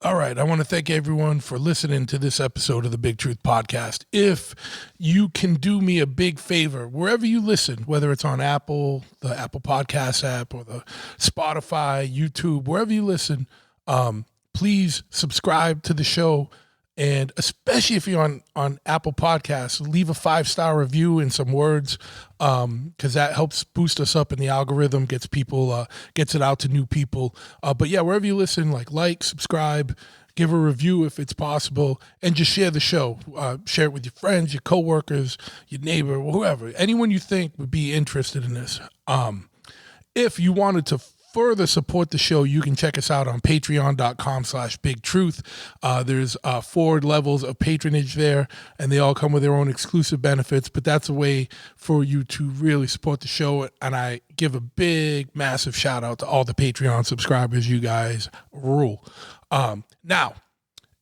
All right. I want to thank everyone for listening to this episode of the Big Truth Podcast. If you can do me a big favor, wherever you listen, whether it's on Apple, the Apple Podcast app, or the Spotify, YouTube, wherever you listen, please subscribe to the show. And especially if you're on Apple Podcasts, leave a 5-star review and some words, because that helps boost us up in the algorithm, gets it out to new people. But yeah, wherever you listen, like, subscribe, give a review if it's possible, and just share the show. Share it with your friends, your coworkers, your neighbor, whoever, anyone you think would be interested in this. If you wanted to further support the show, you can check us out on patreon.com/bigtruth. There's 4 levels of patronage there, and they all come with their own exclusive benefits, but that's a way for you to really support the show. And I give a big, massive shout out to all the Patreon subscribers. You guys rule. Now,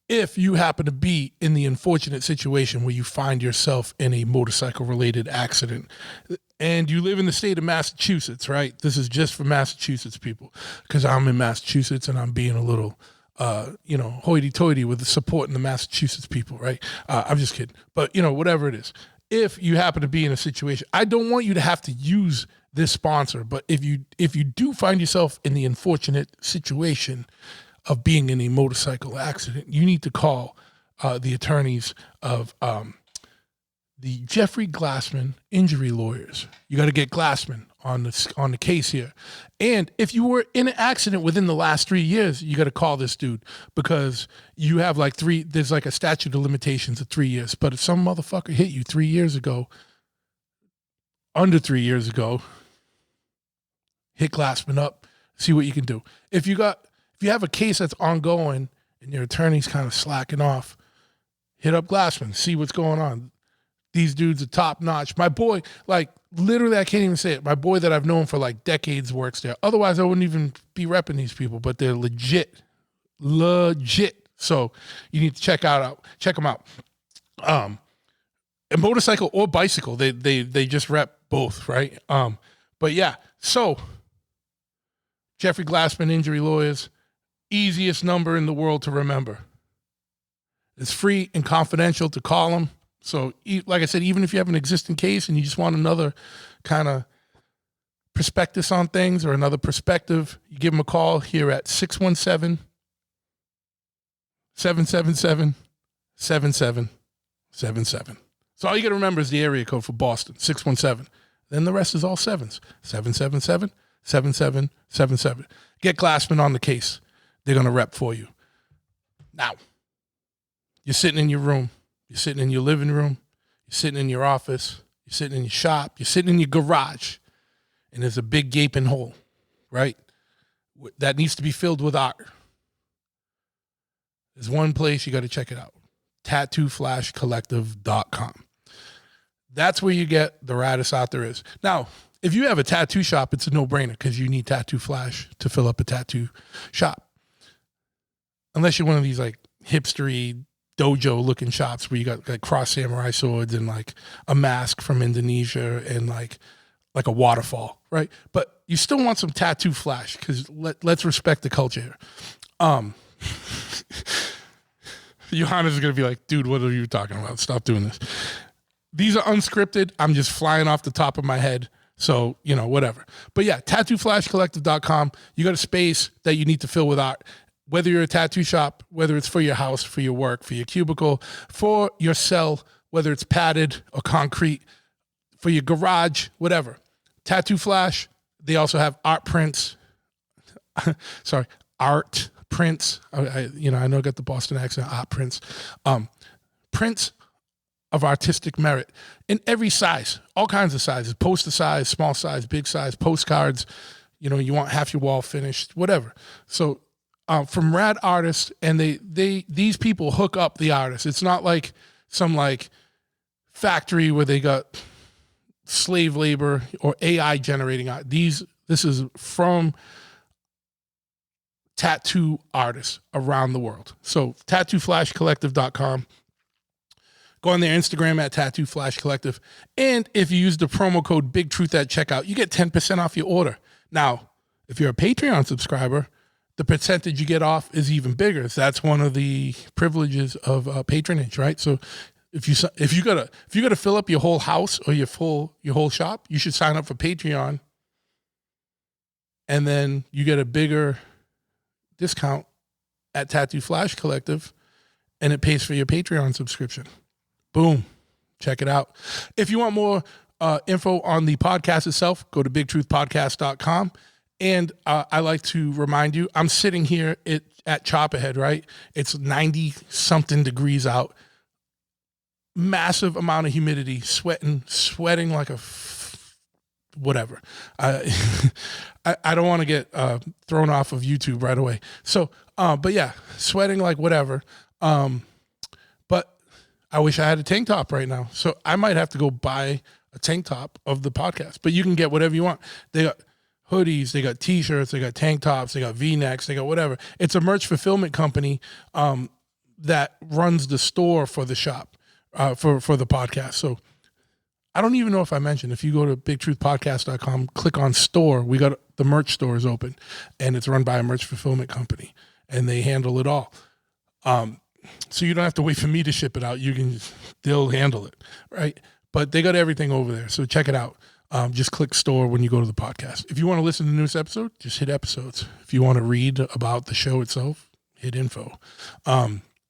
if you happen to be in the unfortunate situation where you find yourself in a motorcycle-related accident, and you live in the state of Massachusetts, right? This is just for Massachusetts people, because I'm in Massachusetts and I'm being a little, hoity-toity with the supporting the Massachusetts people, right? I'm just kidding. But, whatever it is, if you happen to be in a situation, I don't want you to have to use this sponsor, but if you do find yourself in the unfortunate situation of being in a motorcycle accident, you need to call the attorneys of the Jeffrey Glassman injury lawyers. You got to get Glassman on the case here. And if you were in an accident within the last 3 years, you got to call this dude, because you have there's like a statute of limitations of 3 years. But if some motherfucker hit you 3 years ago, under 3 years ago, hit Glassman up, see what you can do. If you have a case that's ongoing and your attorney's kind of slacking off, hit up Glassman, see what's going on. These dudes are top notch. My boy, literally, I can't even say it. My boy that I've known for decades works there. Otherwise, I wouldn't even be repping these people, but they're legit. So you need to check them out. A motorcycle or bicycle, they just rep both, right? But yeah, so Jeffrey Glassman injury lawyers, easiest number in the world to remember. It's free and confidential to call them. So, like I said, even if you have an existing case and you just want another kind of prospectus on things or another perspective, you give them a call here at 617-777-7777. So all you got to remember is the area code for Boston, 617. Then the rest is all sevens, 777-7777. Get Glassman on the case. They're going to rep for you. Now, you're sitting in your room. You're sitting in your living room, you're sitting in your office, you're sitting in your shop, you're sitting in your garage, and there's a big gaping hole, right? That needs to be filled with art. There's one place you got to check it out, tattooflashcollective.com. That's where you get the raddest art there is. Now, if you have a tattoo shop, it's a no-brainer, because you need Tattoo Flash to fill up a tattoo shop. Unless you're one of these hipstery dojo looking shops where you got cross samurai swords and a mask from Indonesia and like a waterfall, right? But you still want some Tattoo Flash, because let's respect the culture here. Johannes is going to be like, dude, what are you talking about? Stop doing this. These are unscripted. I'm just flying off the top of my head. So, whatever. But yeah, tattooflashcollective.com. You got a space that you need to fill with art. Whether you're a tattoo shop, whether it's for your house, for your work, for your cubicle, for your cell, whether it's padded or concrete, for your garage, whatever. Tattoo Flash, they also have art prints. Art prints. I know I got the Boston accent, art prints. Prints of artistic merit in every size, all kinds of sizes, poster size, small size, big size, postcards. You want half your wall finished, whatever. So, from rad artists, and these people hook up the artists. It's not like some factory where they got slave labor or AI generating art. This is from tattoo artists around the world. So tattooflashcollective.com. Go on their Instagram at Tattoo Flash Collective. And if you use the promo code BigTruth at checkout, you get 10% off your order. Now, if you're a Patreon subscriber, the percentage you get off is even bigger. So that's one of the privileges of patronage, right? So if you gotta fill up your whole house or your whole shop, you should sign up for Patreon, and then you get a bigger discount at Tattoo Flash Collective, and it pays for your Patreon subscription. Boom. Check it out. If you want more info on the podcast itself, go to bigtruthpodcast.com. And I like to remind you, I'm sitting here at Chopperhead, right? It's 90-something degrees out. Massive amount of humidity, sweating like a whatever. I don't want to get thrown off of YouTube right away. So, but yeah, sweating like whatever. But I wish I had a tank top right now. So I might have to go buy a tank top of the podcast. But you can get whatever you want. They got hoodies, they got t-shirts, they got tank tops, they got V-necks, they got whatever. It's a merch fulfillment company that runs the store for the shop, for the podcast. So I don't even know if I mentioned, if you go to bigtruthpodcast.com, click on store, we got the merch store is open, and it's run by a merch fulfillment company, and they handle it all. So you don't have to wait for me to ship it out. They'll handle it, right? But they got everything over there. So check it out. Just click store when you go to the podcast. If you want to listen to the newest episode, just hit episodes. If you want to read about the show itself, hit info.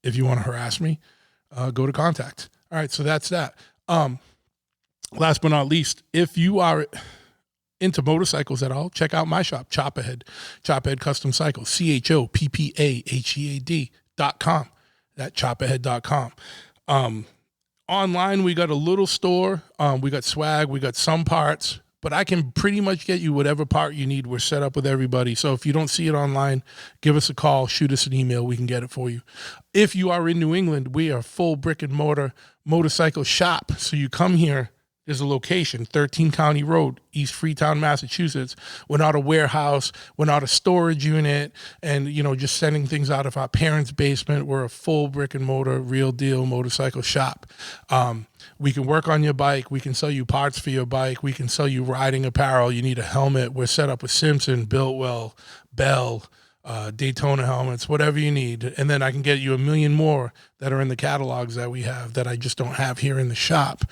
If you want to harass me, go to contact. All right, so that's that. Last but not least, if you are into motorcycles at all, check out my shop, Chopperhead Custom Cycles, CHOPPAHEAD.com. That chopperhead.com. Online, we got a little store. We got swag. We got some parts, but I can pretty much get you whatever part you need. We're set up with everybody. So if you don't see it online, give us a call, shoot us an email. We can get it for you. If you are in New England, we are full brick and mortar motorcycle shop. So you come here. There's a location, 13 County Road, East Freetown, Massachusetts. We're not a warehouse. We're not a storage unit and, just sending things out of our parents' basement. We're a full brick and mortar, real deal motorcycle shop. We can work on your bike. We can sell you parts for your bike. We can sell you riding apparel. You need a helmet. We're set up with Simpson, Biltwell, Bell, Daytona helmets, whatever you need. And then I can get you a million more that are in the catalogs that we have that I just don't have here in the shop.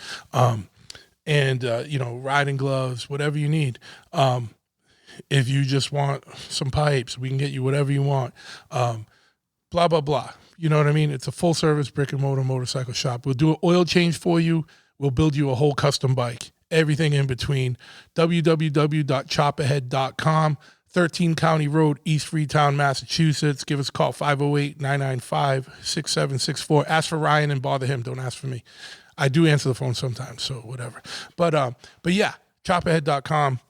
And riding gloves, whatever you need. If you just want some pipes, we can get you whatever you want. Blah, blah, blah. You know what I mean? It's a full service brick and mortar motorcycle shop. We'll do an oil change for you. We'll build you a whole custom bike. Everything in between. www.chopperhead.com, 13 County Road, East Freetown, Massachusetts. Give us a call, 508-995-6764. Ask for Ryan and bother him. Don't ask for me. I do answer the phone sometimes, so whatever. But yeah, chopperhead.com.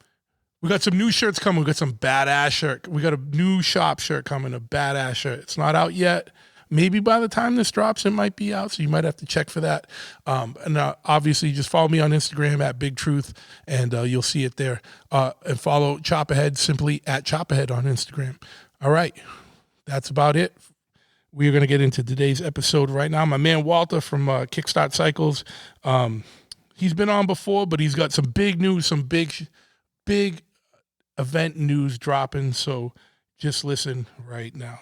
We got some new shirts coming. We got some badass shirt. We got a new shop shirt coming, a badass shirt. It's not out yet. Maybe by the time this drops, it might be out, so you might have to check for that. And obviously, just follow me on Instagram at Big Truth, and you'll see it there. And follow Chopperhead simply at Chopperhead on Instagram. All right, that's about it. We are going to get into today's episode right now. My man Walter from Kickstart Cycles, he's been on before, but he's got some big news, some big event news dropping. So just listen right now.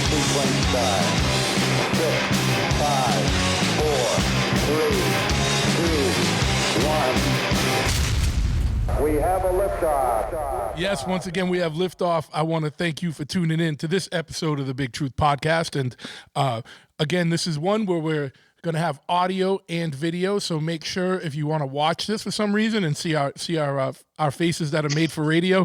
Sequence start. 6, 5, 4, 3, 2, 1. We have a liftoff. Yes, once again, we have liftoff. I want to thank you for tuning in to this episode of the Big Truth Podcast. And again, this is one where we're going to have audio and video. So make sure if you want to watch this for some reason and see our faces that are made for radio,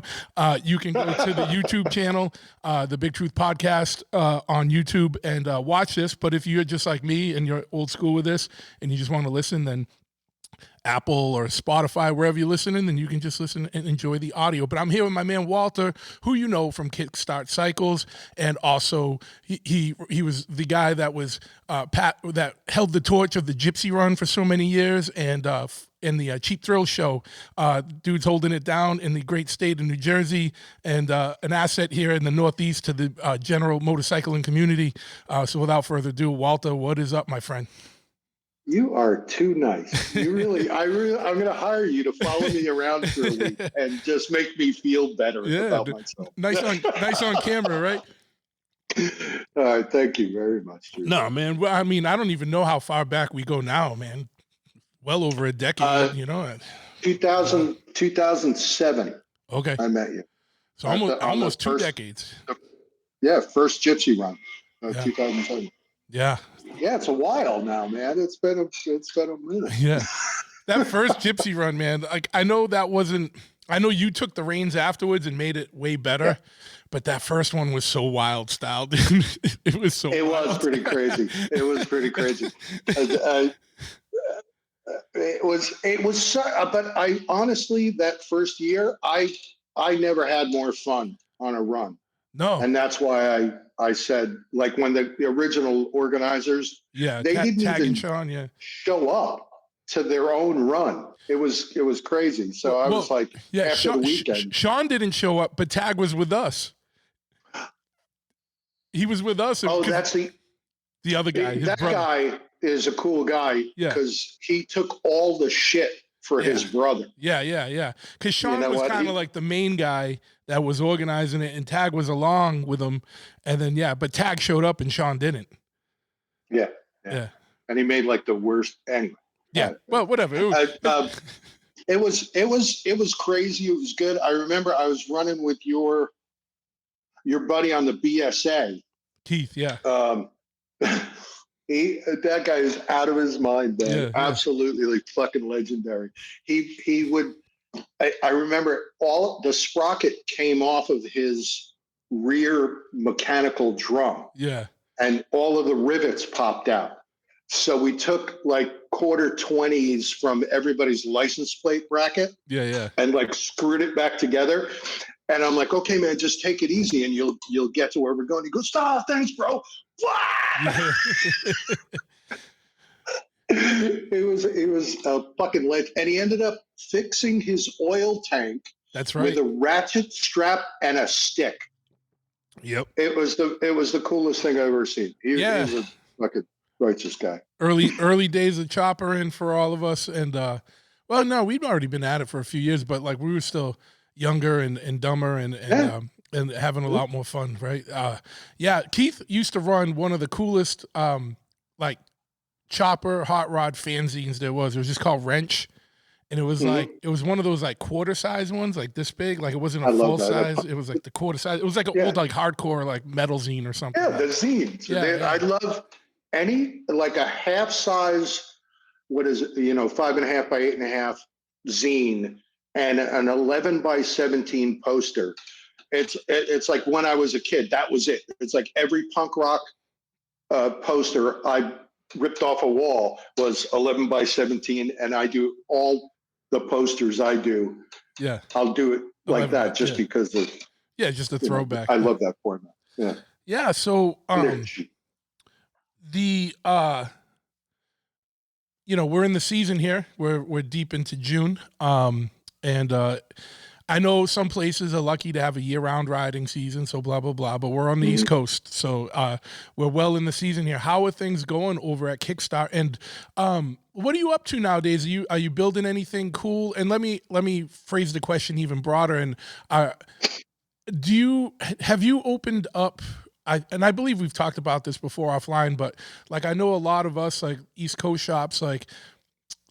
you can go to the YouTube channel, the Big Truth Podcast on YouTube, and watch this. But if you're just like me and you're old school with this and you just want to listen, then Apple or Spotify, wherever you're listening, then you can just listen and enjoy the audio. But I'm here with my man Walter, who you know from Kickstart Cycles, and also he was the guy that was that held the torch of the Gypsy Run for so many years, and in the Cheap Thrill Show, dude's holding it down in the great state of New Jersey, and an asset here in the Northeast to the general motorcycling community. So without further ado, Walter, what is up, my friend? You are too nice. I'm going to hire you to follow me around for a week and just make me feel better about myself. Nice on camera, right? All right. Thank you very much, Drew. No, man. Well, I mean, I don't even know how far back we go now, man. Well over a decade, 2007. Okay. I met you. So almost 2 decades. Yeah. First Gypsy Run, 2007. Yeah. Yeah, it's a while now, man. It's been a minute. Yeah, that first Gypsy Run, man. Like I know you took the reins afterwards and made it way better, but that first one was so wild styled. It was so. It wild. Was pretty crazy. It was pretty crazy. It was. But I honestly, that first year, I never had more fun on a run. No, and that's why I said, like, when the original organizers, they didn't even show up to their own run. It was crazy. So I was like, after the weekend, Sean didn't show up, but Tag was with us. He was with us. Oh, that's the other guy. That brother. Guy is a cool guy because he took all the shit for his brother. Yeah. Because Sean was kind of like the main guy that was organizing it, and Tag was along with him. And then, but Tag showed up and Sean didn't. Yeah. And he made like the worst anyway. Yeah. Well, whatever. It was crazy. It was good. I remember I was running with your buddy on the BSA. Keith, yeah. That guy is out of his mind, man. Absolutely, like fucking legendary. He would. I remember all the sprocket came off of his rear mechanical drum. Yeah, and all of the rivets popped out. So we took like quarter 20s from everybody's license plate bracket. Yeah, and like screwed it back together. And I'm like, okay, man, just take it easy, and you'll get to where we're going. He goes, "Stop, thanks, bro." It was a fucking ledge, and he ended up fixing his oil tank. That's right, with a ratchet strap and a stick. Yep, it was the coolest thing I've ever seen. He was a fucking righteous guy. Early days of chopper in for all of us, and well, no, we'd already been at it for a few years, but like we were still younger and dumber and having a lot more fun, right? Keith used to run one of the coolest like chopper hot rod fanzines there was. It was just called Wrench, and it was like it was one of those like quarter size ones, like this big. Like it wasn't a full size. It was like the quarter size. It was like an old like hardcore like metal zine or something. Yeah, the zines. I love any like a half size. What is it? 5.5 by 8.5 zine. And an 11 by 17 poster. It's like when I was a kid, that was it. It's like every punk rock poster I ripped off a wall was 11 by 17, and I do all the posters I do. Yeah, I'll do it like that just because of just a throwback. I love that format. Yeah. So we're in the season here. We're deep into June. And I know some places are lucky to have a year-round riding season, so blah, blah, blah, but we're on the East Coast, so we're well in the season here. How are things going over at Kickstart? And what are you up to nowadays? Are you building anything cool? And let me phrase the question even broader. And have you opened up, and I believe we've talked about this before offline, but like I know a lot of us, like East Coast shops, like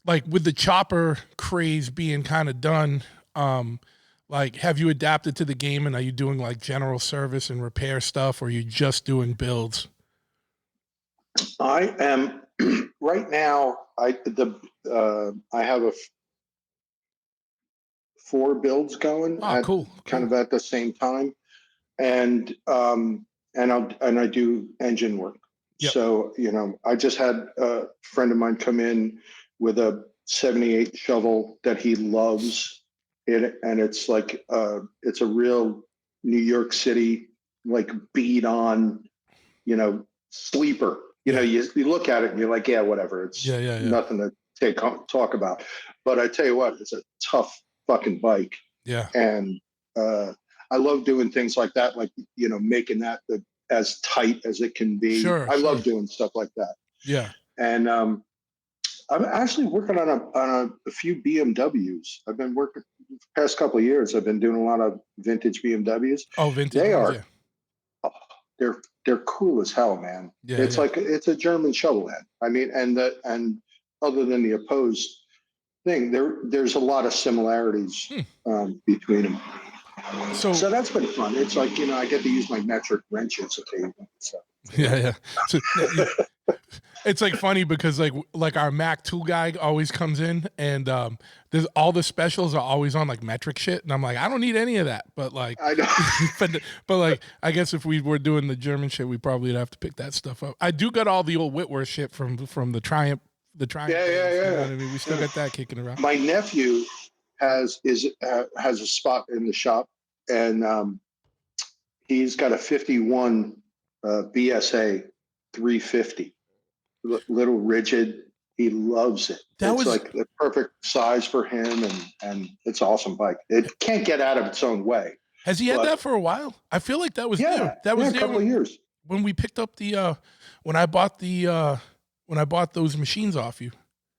with the chopper craze being kind of done, like have you adapted to the game, and are you doing like general service and repair stuff, or are you just doing builds? I am right now. I have 4 builds going. Cool. Kind of at the same time, and I do engine work. Yep. So I just had a friend of mine come in with a '78 shovel that he loves. And it's like it's a real New York City like beat on, sleeper. You look at it and you're like, yeah, whatever. It's nothing to talk about. But I tell you what, it's a tough fucking bike. Yeah. And I love doing things like that, like making that as tight as it can be. Sure. I love doing stuff like that. Yeah. And I'm actually working on a few BMWs. I've been working the past couple of years. I've been doing a lot of vintage BMWs. Oh, vintage. They ones, are. Oh, they're cool as hell, man. Yeah, it's like it's a German shovel head. I mean, and other than the opposed thing, there's a lot of similarities between them. So that's been fun. It's like I get to use my metric wrenches occasionally. So. Yeah. So, it's like funny because like our Mac tool guy always comes in and there's all the specials are always on like metric shit, and I'm like, I don't need any of that. But like, I know. but like, I guess if we were doing the German shit, we probably would have to pick that stuff up. I do got all the old Whitworth shit from the Triumph. The Triumph. Yeah. You know what I mean, we still got that kicking around. My nephew has a spot in the shop, and he's got a 51 BSA 350. Little rigid. He loves it. It's like the perfect size for him, and it's an awesome bike. It can't get out of its own way. Has he had that for a while? I feel like that was new. That was a couple of years when we picked up the when I bought those machines off you.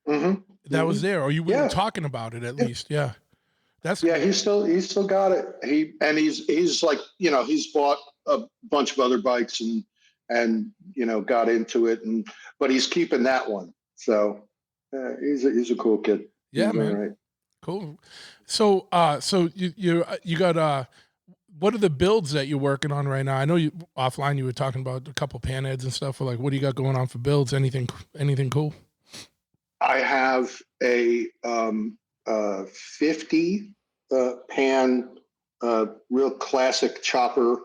Mm-hmm. That was there, or you were talking about it at least. Yeah, that's cool. He's still got it. He's like he's bought a bunch of other bikes and got into it, but he's keeping that one. So he's a cool kid. Yeah, man. Right. Cool. So you got what are the builds that you're working on right now? I know you offline you were talking about a couple pan heads and stuff. Or like, what do you got going on for builds? Anything cool? I have a 50 pan real classic chopper.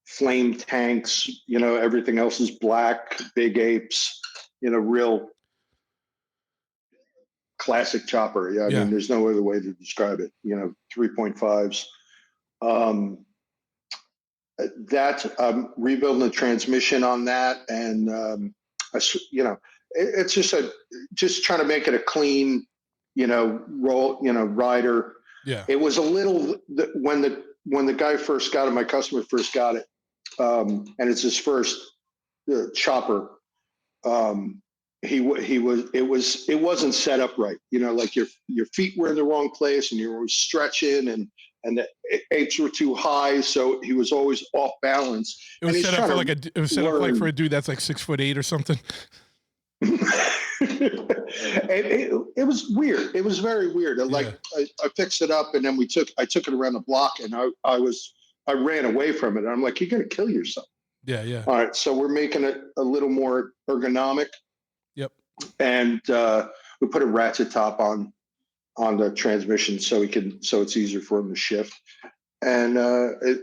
Flame tanks, everything else is black, big apes, real classic chopper. Yeah, I mean, there's no other way to describe it. 3.5s. I'm rebuilding the transmission on that, and it's just trying to make it a clean, rider. Yeah, it was a little when the guy first got it, my customer first got it. And it's his first chopper. It wasn't set up right. Like your feet were in the wrong place, and you were stretching, and the apes were too high, so he was always off balance. It was set up for a dude that's like 6'8" or something. It was weird. It was very weird. Like I fixed it up, and then I took it around the block, and I ran away from it. And I'm like, you're going to kill yourself. Yeah. All right. So we're making it a little more ergonomic. Yep. And we put a ratchet top on the transmission so it's easier for him to shift. And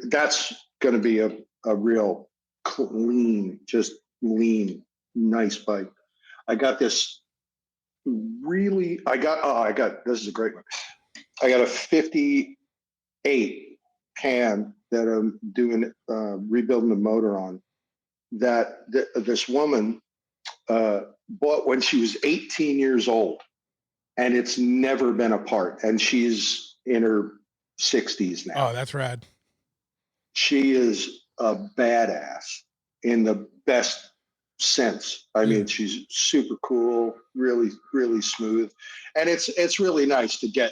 that's going to be a real clean, just lean, nice bike. I got this this is a great one. I got a 58 pan that I'm doing, rebuilding the motor on, that this woman bought when she was 18 years old, and it's never been apart. And she's in her 60s now. Oh, that's rad. She is a badass in the best sense. I mean, she's super cool, really, really smooth. And it's really nice to get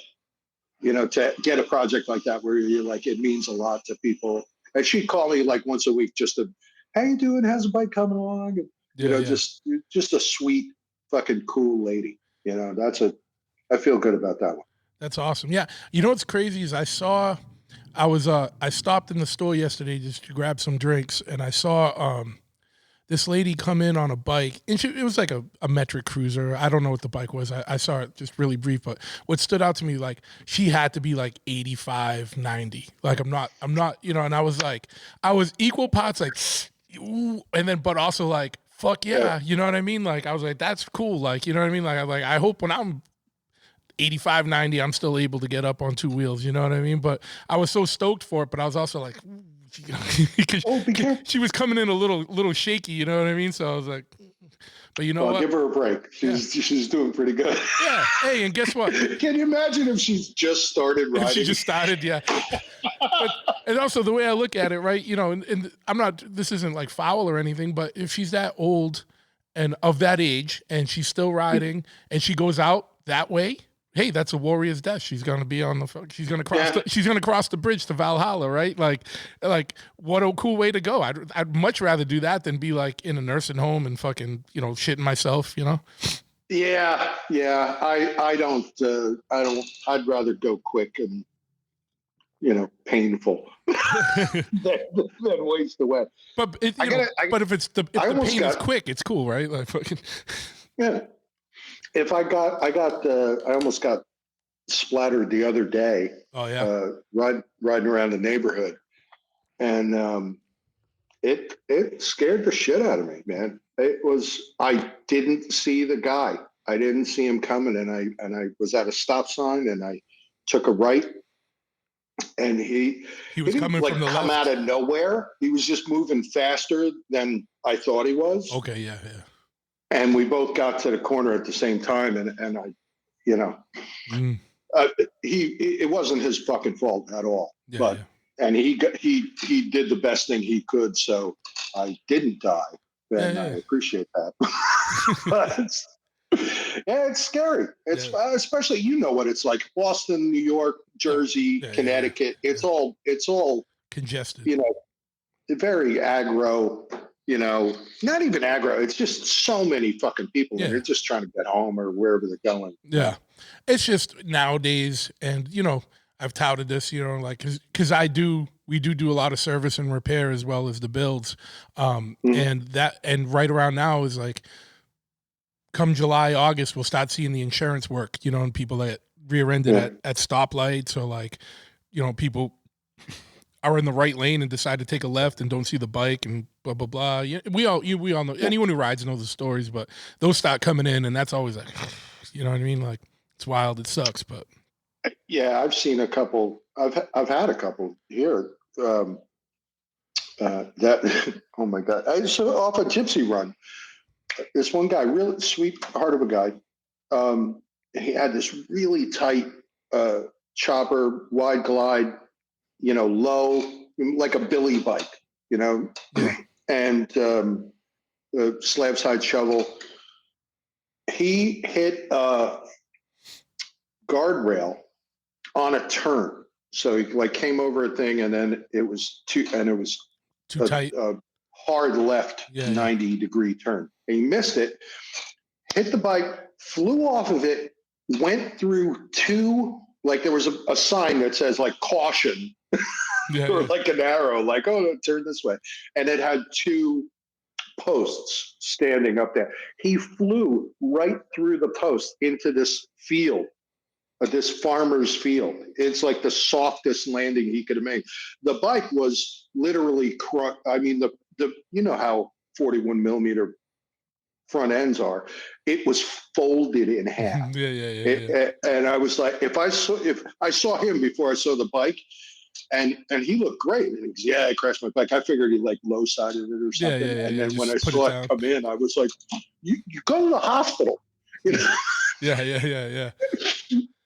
a project like that where you're like, it means a lot to people. And she'd call me like once a week just to, how you doing? How's the bike coming along? And, just a sweet fucking cool lady. I feel good about that one. That's awesome. Yeah. You know what's crazy is I stopped in the store yesterday just to grab some drinks, and I saw this lady come in on a bike, and it was like a metric cruiser. I don't know what the bike was. I saw it just really brief, but what stood out to me, like, she had to be like 85, 90. Like, I'm not, and I was like, I was equal parts like, ooh, and then, but also like, fuck yeah, you know what I mean? Like, I was like, that's cool. Like, you know what I mean? Like, I hope when I'm 85, 90, I'm still able to get up on two wheels. You know what I mean? But I was so stoked for it, but I was also like, she was coming in a little shaky. You know what I mean? So I was like, but you know what? Give her a break. She's doing pretty good. Yeah. Hey, and guess what? Can you imagine if she's just started riding? If she just started, yeah. And also the way I look at it, right? You know, and I'm not. This isn't like foul or anything, but if she's that old and of that age, and she's still riding, and she goes out that way, hey, that's a warrior's death. She's gonna be on the. She's gonna cross. She's gonna cross the bridge to Valhalla, right? Like what a cool way to go. I'd much rather do that than be like in a nursing home and fucking shitting myself. You know. Yeah. I don't. I'd rather go quick and painful than waste away. But if the pain is quick, it's cool, right? Like fucking. Yeah. If I almost got splattered the other day. Oh yeah. Riding around the neighborhood, and it scared the shit out of me, man. I didn't see the guy. I didn't see him coming, and I was at a stop sign, and I took a right, and he was coming from the come left. out of nowhere. He was just moving faster than I thought he was. Okay, yeah. And we both got to the corner at the same time, and I, it wasn't his fucking fault at all. Yeah, but and he did the best thing he could, so I didn't die. And I appreciate that. But it's scary. It's especially what it's like. Boston, New York, Jersey, Connecticut. It's all congested. Very aggro. Not even aggro. It's just so many fucking people. Yeah. They're just trying to get home or wherever they're going. Yeah. It's just nowadays, and I've touted this, like, because we do a lot of service and repair as well as the builds. And right around now is like, come July, August, we'll start seeing the insurance work, and people that rear-ended at stoplights, or like, people are in the right lane and decide to take a left and don't see the bike and blah, blah, blah. Yeah, we all know, anyone who rides knows the stories, but those start coming in, and that's always like, you know what I mean? Like, it's wild. It sucks, but. Yeah, I've seen a couple. I've had a couple here. That oh my God! I saw off a Gypsy Run. This one guy, really sweet heart of a guy. He had this really tight chopper, wide glide, low, like a billy bike, and slab side shovel. He hit a guardrail on a turn. So he came over a thing, and then it was too tight. A hard left 90-degree turn. And he missed it, hit the bike, flew off of it, went through there was a sign that says caution, or like an arrow, no, turn this way. And it had two posts standing up there. He flew right through the post into this field. This farmer's field. It's like the softest landing he could have made. The bike was literally I mean, the how 41 millimeter front ends are. It was folded in half. And I was like, if I saw him before I saw the bike, and he looked great. And he goes, I crashed my bike. I figured he low sided it or something. And then when I saw it come in, I was like, you go to the hospital. Yeah.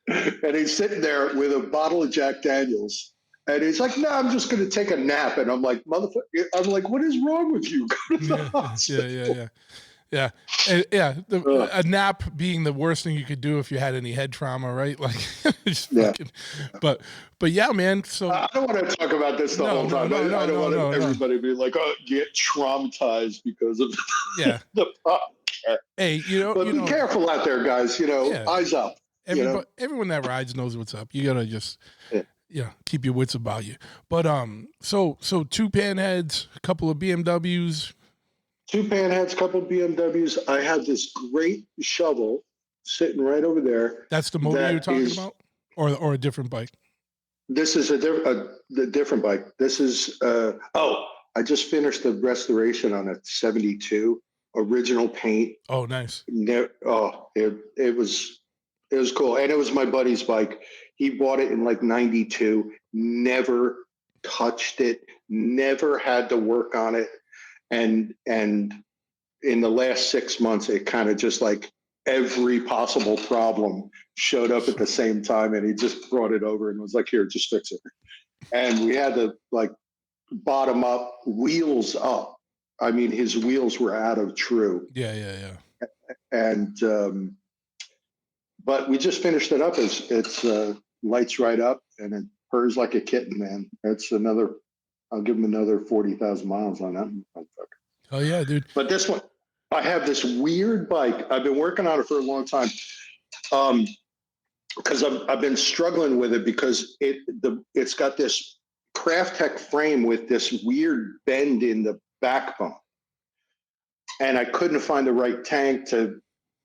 And he's sitting there with a bottle of Jack Daniels, and he's like, "No, I'm just going to take a nap." And I'm like, "Motherfucker!" I'm like, "What is wrong with you? Go to the hospital." Yeah. A nap being the worst thing you could do if you had any head trauma, right? Like, fucking, but yeah, man. So I don't want to talk about this the whole time. I don't want everybody to be like, "Oh, get traumatized because of the podcast." Hey, but be careful out there, guys. Eyes up. Everyone that rides knows what's up. You gotta just keep your wits about you. But so two panheads, a couple of BMWs. Two panheads, a couple of BMWs. I had this great shovel sitting right over there. That's the motor you're talking about, or a different bike. This is a different bike. This is I just finished the restoration on a 72 original paint. Oh, nice. It was. It was cool. And it was my buddy's bike. He bought it in like 92, never touched it, never had to work on it. And in the last 6 months, it kind of just like every possible problem showed up at the same time. And he just brought it over and was like, here, just fix it. And we had to like bottom up, wheels up. I mean, his wheels were out of true. Yeah. And, but we just finished it up. It's lights right up and it purrs like a kitten, man. That's another, I'll give him another 40,000 miles on that motherfucker. Oh yeah, dude. But this one, I have this weird bike. I've been working on it for a long time. Because I've been struggling with it because it's got this Craft Tech frame with this weird bend in the backbone. And I couldn't find the right tank to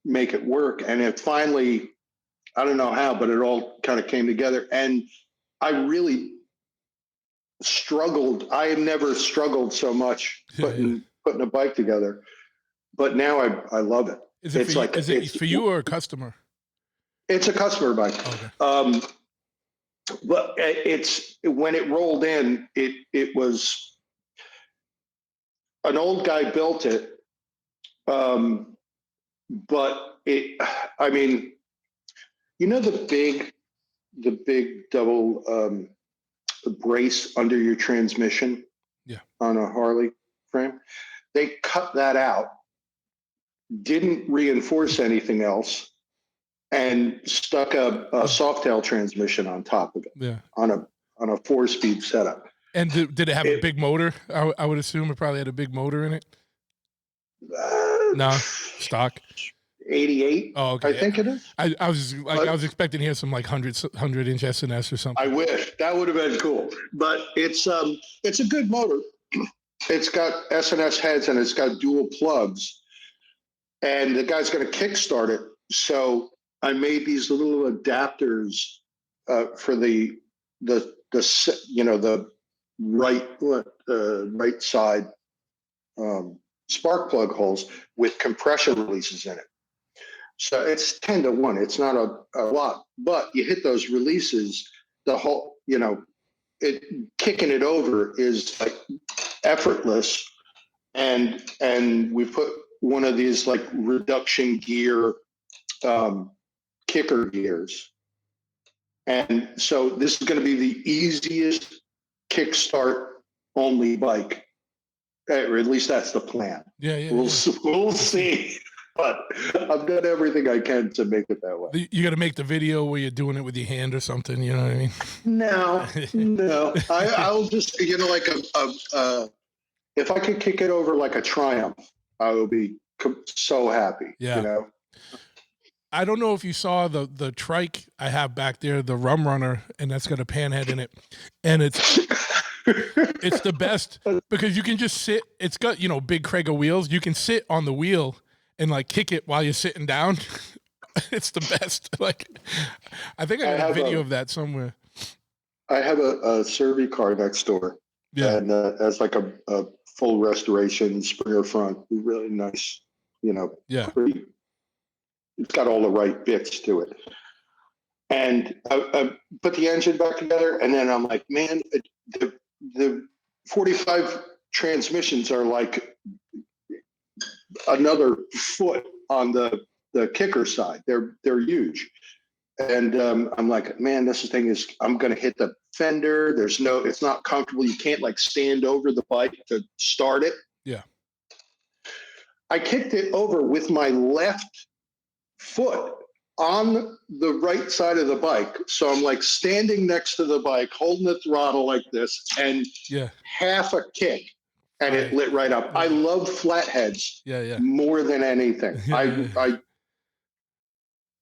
make it work. And it finally, I don't know how, but it all kind of came together. And I really struggled. I had never struggled so much putting a bike together. But now I love it. Is it for you or a customer? It's a customer bike. Okay. But it's when it rolled in, it was an old guy built it. But I mean, you know, the big double brace under your transmission on a Harley frame, they cut that out, didn't reinforce anything else, and stuck a Softail transmission on top of it on a 4-speed setup. And did it have a big motor? I would assume it probably had a big motor in it. No, stock 88. Oh, okay. I think it is. I was expecting to hear some like 100-inch SNS or something. I wish that would have been cool, but it's a good motor. It's got SNS heads and it's got dual plugs, and the guy's going to kickstart it. So I made these little adapters for the right side spark plug holes with compression releases in it. So it's 10-1. It's not a lot, but you hit those releases, the whole, kicking it over is like effortless. And we put one of these like reduction gear kicker gears. And so this is going to be the easiest kickstart only bike. Or at least that's the plan. We'll see. But I've done everything I can to make it that way. You got to make the video where you're doing it with your hand or something. You know what I mean? No. I'll just, like if I could kick it over like a Triumph, I will be so happy. Yeah. I don't know if you saw the trike I have back there, the Rum Runner, and that's got a panhead in it, and it's the best because you can just sit. It's got big Krager wheels. You can sit on the wheel and like kick it while you're sitting down. It's the best. Like, I think I got a video of that somewhere. I have a Survey car next door. Yeah, and as like a full restoration Springer front, really nice. Pretty. It's got all the right bits to it. And I put the engine back together, and then I'm like, man, the 45 transmissions are like another foot on the kicker side. They're huge. And I'm like, man, I'm going to hit the fender. It's not comfortable. You can't like stand over the bike to start it. Yeah. I kicked it over with my left foot on the right side of the bike. So I'm like standing next to the bike, holding the throttle like this, and half a kick, and it lit right up. I love flatheads more than anything.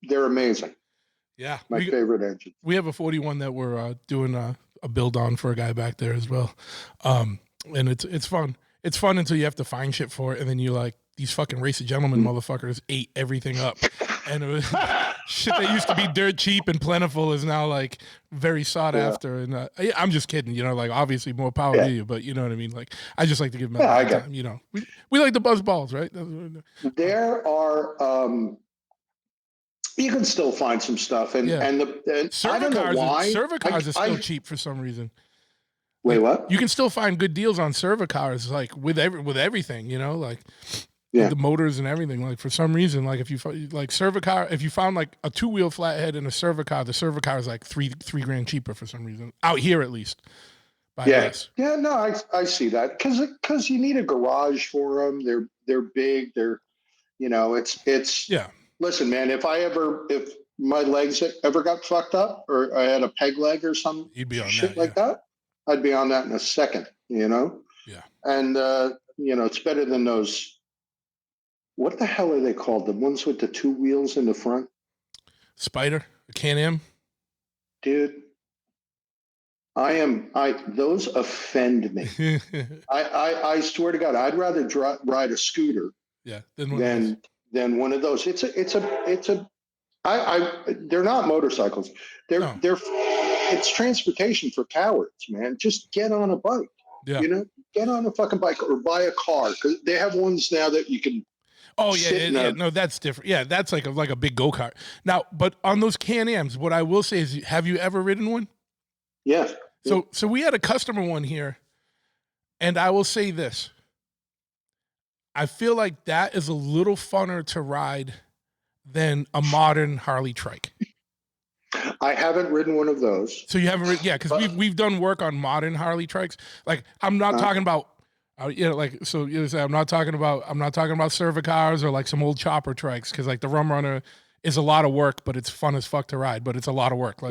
They're amazing. Yeah. My favorite engine. We have a 41 that we're doing a build on for a guy back there as well. And it's fun. It's fun until you have to find shit for it, and then you like, these fucking Race of Gentlemen motherfuckers ate everything up. And it was shit that used to be dirt cheap and plentiful is now like very sought after. And I'm just kidding, like obviously more power to you, but you know what I mean? Like, I just like to give them time, we like to buzz balls, right? There are, You can still find some stuff, and Yeah. and I don't know why Servocars are still cheap for some reason. Wait, Like, what? you can still find good deals on Servocars, like with everything, you know, like Yeah. with the motors and everything. Like for some reason, like if you like Servocar, if you found like a 2-wheel flathead and a Servocar, the Servocar is like three grand cheaper for some reason out here at least. Yeah, yeah, no, I see that because you need a garage for them. They're big. They're it's Yeah. Listen, man, if my legs ever got fucked up or I had a peg leg or some You'd be on shit that, like that, I'd be on that in a second. Yeah. And it's better than those. What the hell are they called? The ones with the 2 wheels in the front, Spider, a Can-Am. dude. Those offend me. I swear to God, I'd rather ride a scooter Yeah. than one of those. They're not motorcycles. It's transportation for cowards, man. Just get on a bike. Yeah. Get on a fucking bike or buy a car because they have ones now that you can. Oh yeah. No, that's different. Yeah, that's like a big go-kart. Now, but on those Can-Ams, what I will say is, have you ever ridden one? Yeah. So we had a customer one here, and I will say this. I feel like that is a little funner to ride than a modern Harley trike. I haven't ridden one of those. So you haven't because we've done work on modern Harley trikes. Like I'm not talking about I'm not talking about Servocars or like some old chopper trikes because like the Rum Runner is a lot of work, but it's fun as fuck to ride, but it's a lot of work.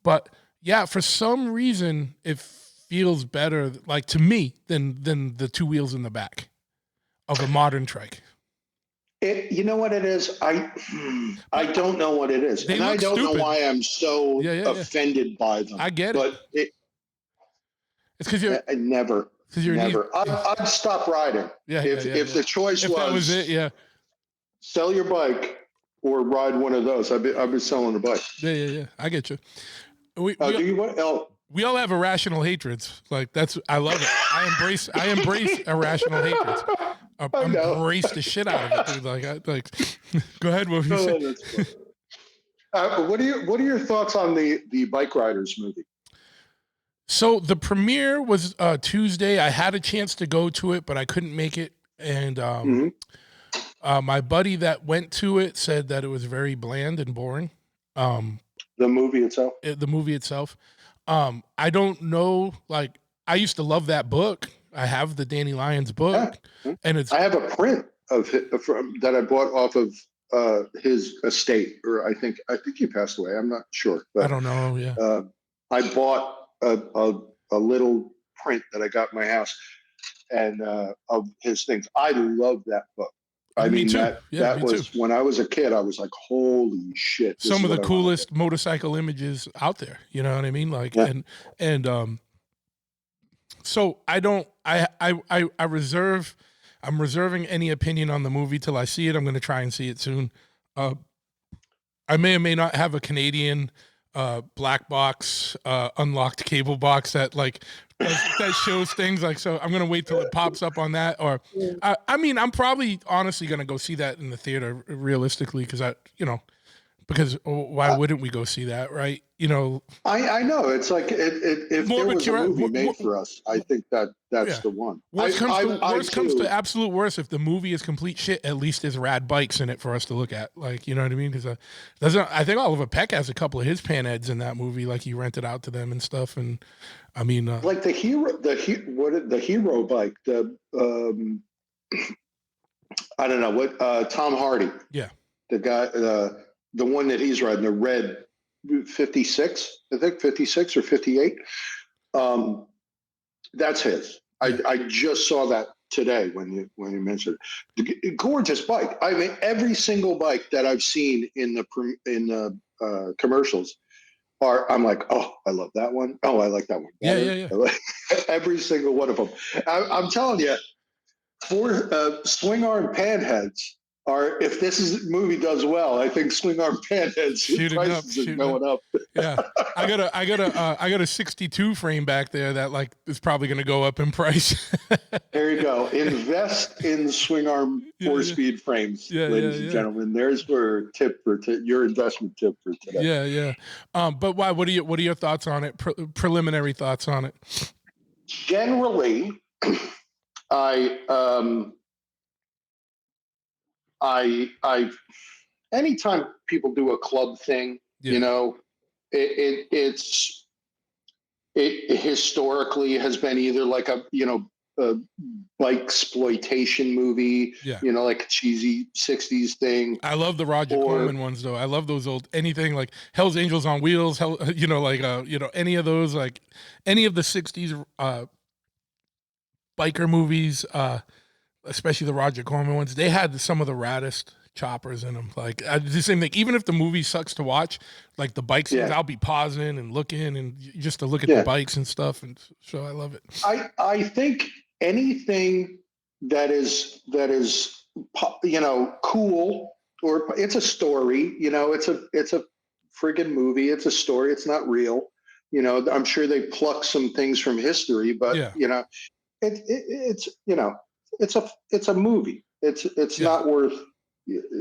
But yeah, for some reason it feels better, like to me, than the 2 wheels in the back of a modern trike. You know what it is? I don't know what it is, and I don't know why I'm so offended by them. I get but it's because you're never. I'd stop riding. If the choice was that was it, sell your bike or ride one of those, I'd be selling the bike. Yeah. I get you. We all have irrational hatreds. Like I love it. I embrace irrational hatreds. I embrace the shit out of it, dude. Go ahead. What were you saying? What are your thoughts on the Bikeriders movie? So the premiere was Tuesday. I had a chance to go to it, but I couldn't make it. And my buddy that went to it said that it was very bland and boring. The movie itself? The movie itself. I don't know. Like, I used to love that book. I have the Danny Lyons book, and I have a print of it that I bought off of his estate, or I think he passed away. I'm not sure. But, I don't know. Yeah. I bought a little print that I got in my house, and of his things. I love that book. Me too. That was when I was a kid. I was like, "Holy shit!" Some of the coolest motorcycle images out there. You know what I mean? Like, so I'm reserving any opinion on the movie till I see it. I'm going to try and see it soon. I may or may not have a Canadian black box unlocked cable box that that shows things like, so I'm gonna wait till it pops up on that, or I'm probably honestly gonna go see that in the theater realistically, because why wouldn't we go see that, right? I know it's like if there was a movie made for us, I think that's the one. Worst comes to absolute worst, if the movie is complete shit, at least there's rad bikes in it for us to look at, like, you know what I mean? Because I think Oliver Peck has a couple of his panheads in that movie, like he rented out to them and stuff, and I mean, like the hero bike, I don't know what Tom Hardy, the guy, the one that he's riding, the red 56, I think 56 or 58. That's his. I just saw that today when you mentioned it. Gorgeous bike. I mean, every single bike that I've seen in the commercials I'm like, oh, I love that one. Oh, I like that one better. Yeah. Every single one of them. I'm telling you, for swing arm panheads are, if movie does well, I think swing arm panheads prices are going up. Yeah, I got a 62 frame back there that like is probably going to go up in price. There you go. Invest in swing arm 4-speed frames, ladies and gentlemen. There's your your investment tip for today. Yeah. But why? What are your thoughts on it? Preliminary thoughts on it? Generally, I anytime people do a club thing, it historically has been either like a bike exploitation movie, like a cheesy 60s thing. I love the Roger Corman ones though. I love those old, anything like Hell's Angels on Wheels, any of those, like any of the 60s biker movies, especially the Roger Corman ones. They had some of the raddest choppers in them. Like the same thing, even if the movie sucks to watch, like the bike scenes, I'll be pausing and looking and just to look at the bikes and stuff. And so I love it. I think anything that is cool, or it's a story, it's a friggin' movie. It's a story. It's not real. I'm sure they pluck some things from history, but it's a movie. It's not worth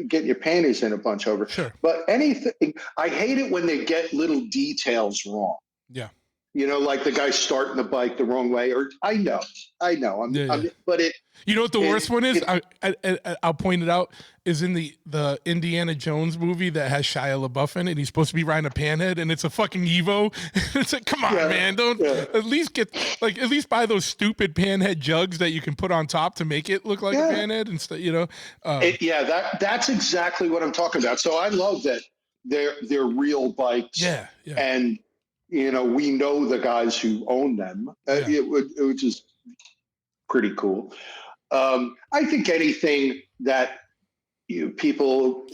getting your panties in a bunch over. Sure. But anything, I hate it when they get little details wrong. Yeah. Like the guy starting the bike the wrong way, or I know. But it. You know what the worst one is? I'll point it out. Is in the Indiana Jones movie that has Shia LaBeouf in it. And he's supposed to be riding a panhead, and it's a fucking Evo. It's like, come on, man! Don't at least buy those stupid panhead jugs that you can put on top to make it look like a panhead instead. That's exactly what I'm talking about. So I love that they're real bikes. Yeah. And we know the guys who own them. It was just pretty cool. I think anything that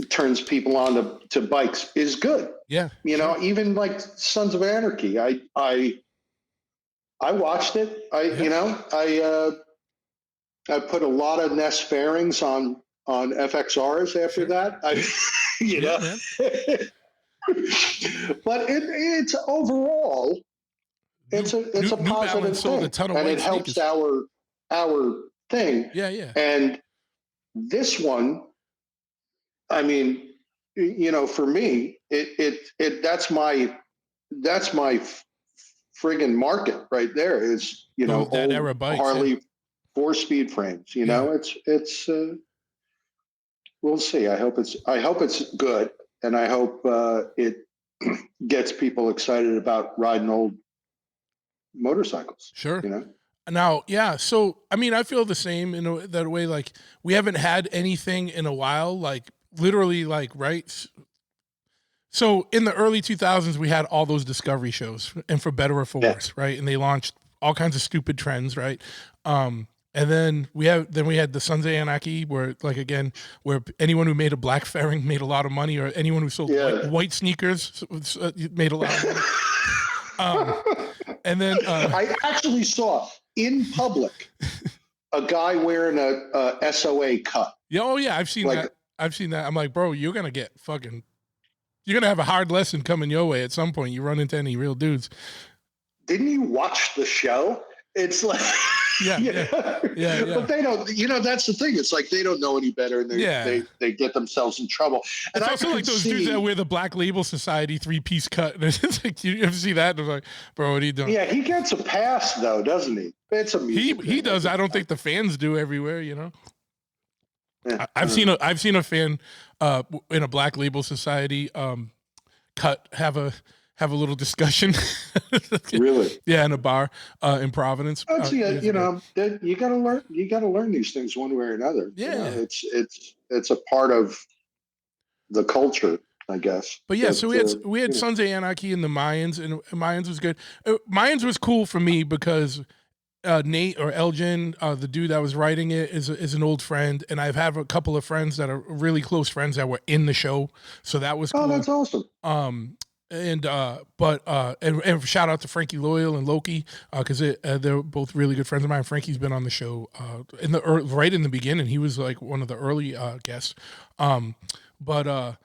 turns people on to bikes is good. Yeah. Even like Sons of Anarchy. I watched it. I put a lot of Ness fairings on FXRs after that. But it's overall, it's a positive thing, and it helps our thing. Yeah. And this one, I mean, for me, that's my friggin' market right there. Is that era bikes, Harley 4-speed frames. It's we'll see. I hope it's good. And I hope it gets people excited about riding old motorcycles. Sure. Now, so, I mean, I feel the same in that way. Like, we haven't had anything in a while, like, literally, like, right? So, in the early 2000s, we had all those Discovery shows, and for better or for worse, right? And they launched all kinds of stupid trends, right? And then we had the Sons of Anarchy, where anyone who made a black fairing made a lot of money, or anyone who sold white sneakers made a lot of money. And then I actually saw in public a guy wearing a SOA cut. Yeah, I've seen that. I'm like, bro, you're gonna have a hard lesson coming your way at some point. You run into any real dudes. Didn't you watch the show? It's like. Yeah. But they don't. That's the thing. It's like they don't know any better, and they get themselves in trouble. And it's also like those dudes that wear the Black Label Society 3-piece cut. And it's like, you ever see that? And I'm like, bro, what are you doing? Yeah, he gets a pass though, doesn't he? It's a music he does. I don't think the fans do everywhere. Yeah, I've seen a fan in a Black Label Society cut have a little discussion. Really? Yeah, in a bar in Providence. You gotta learn these things one way or another. Yeah. It's a part of the culture, I guess. But so we had Sons of Anarchy and the Mayans, and Mayans was good. Mayans was cool for me because Nate or Elgin, the dude that was writing it, is an old friend, and I've had a couple of friends that are really close friends that were in the show, so that was cool. Oh, that's awesome. And shout out to Frankie Loyal and Loki, because they're both really good friends of mine. Frankie's been on the show right in the beginning. He was like one of the early guests. But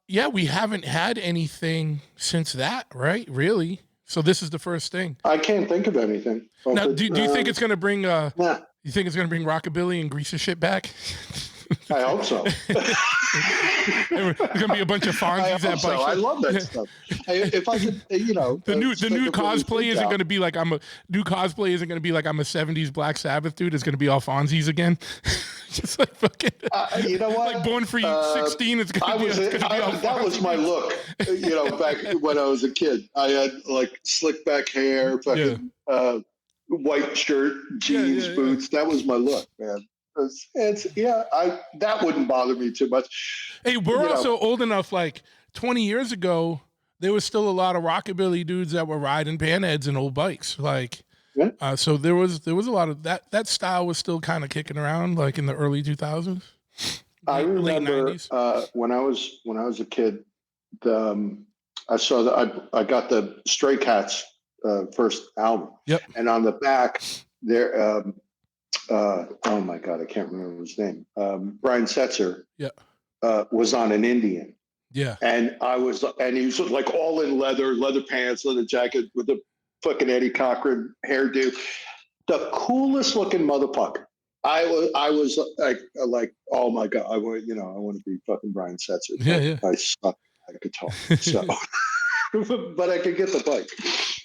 yeah, we haven't had anything since that, right? Really. So this is the first thing. I can't think of anything. Now, do you think it's going to bring? Nah, You think it's going to bring rockabilly and Greaser shit back? I hope so. There's going to be a bunch of Fonzies at bike. I love that stuff. If I could, the new cosplay isn't going to be like I'm a 70s Black Sabbath dude. It's going to be all Fonzies again. Just like fucking. You know what? Like Born Free 16. It's going to be. That was my look. Back when I was a kid, I had like slick back hair, fucking white shirt, jeans, boots. That was my look, man. That wouldn't bother me too much. Hey, we're also old enough. Like 20 years ago, there was still a lot of rockabilly dudes that were riding panheads and old bikes. Like, so there was a lot of that. That style was still kind of kicking around, like in the early 2000s. I remember when I was a kid, I got the Stray Cats first album. Yep. And on the back there. Oh my God, I can't remember his name. Brian Setzer was on an Indian. Yeah. And he was like all in leather pants, leather jacket with a fucking Eddie Cochran hairdo. The coolest looking motherfucker. I was like, oh my God, I want to be fucking Brian Setzer. Yeah. I suck at guitar. So but I could get the bike.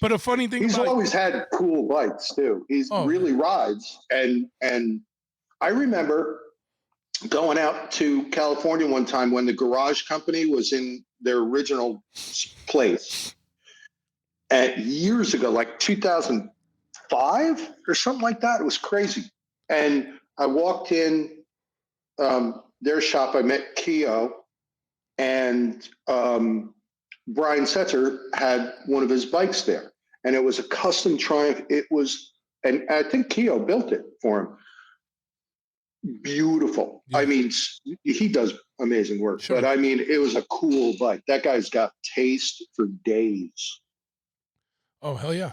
But a funny thing, he's always had cool bikes too. He's really rides, and I remember going out to California one time when the Garage Company was in their original place, and years ago, like 2005 or something like that. It was crazy, and I walked in their shop. I met Keo, and Brian Setzer had one of his bikes there, and it was a custom Triumph. And I think Keo built it for him. Beautiful. Yeah. I mean, he does amazing work, sure. But I mean, it was a cool bike. That guy's got taste for days. Oh, hell yeah.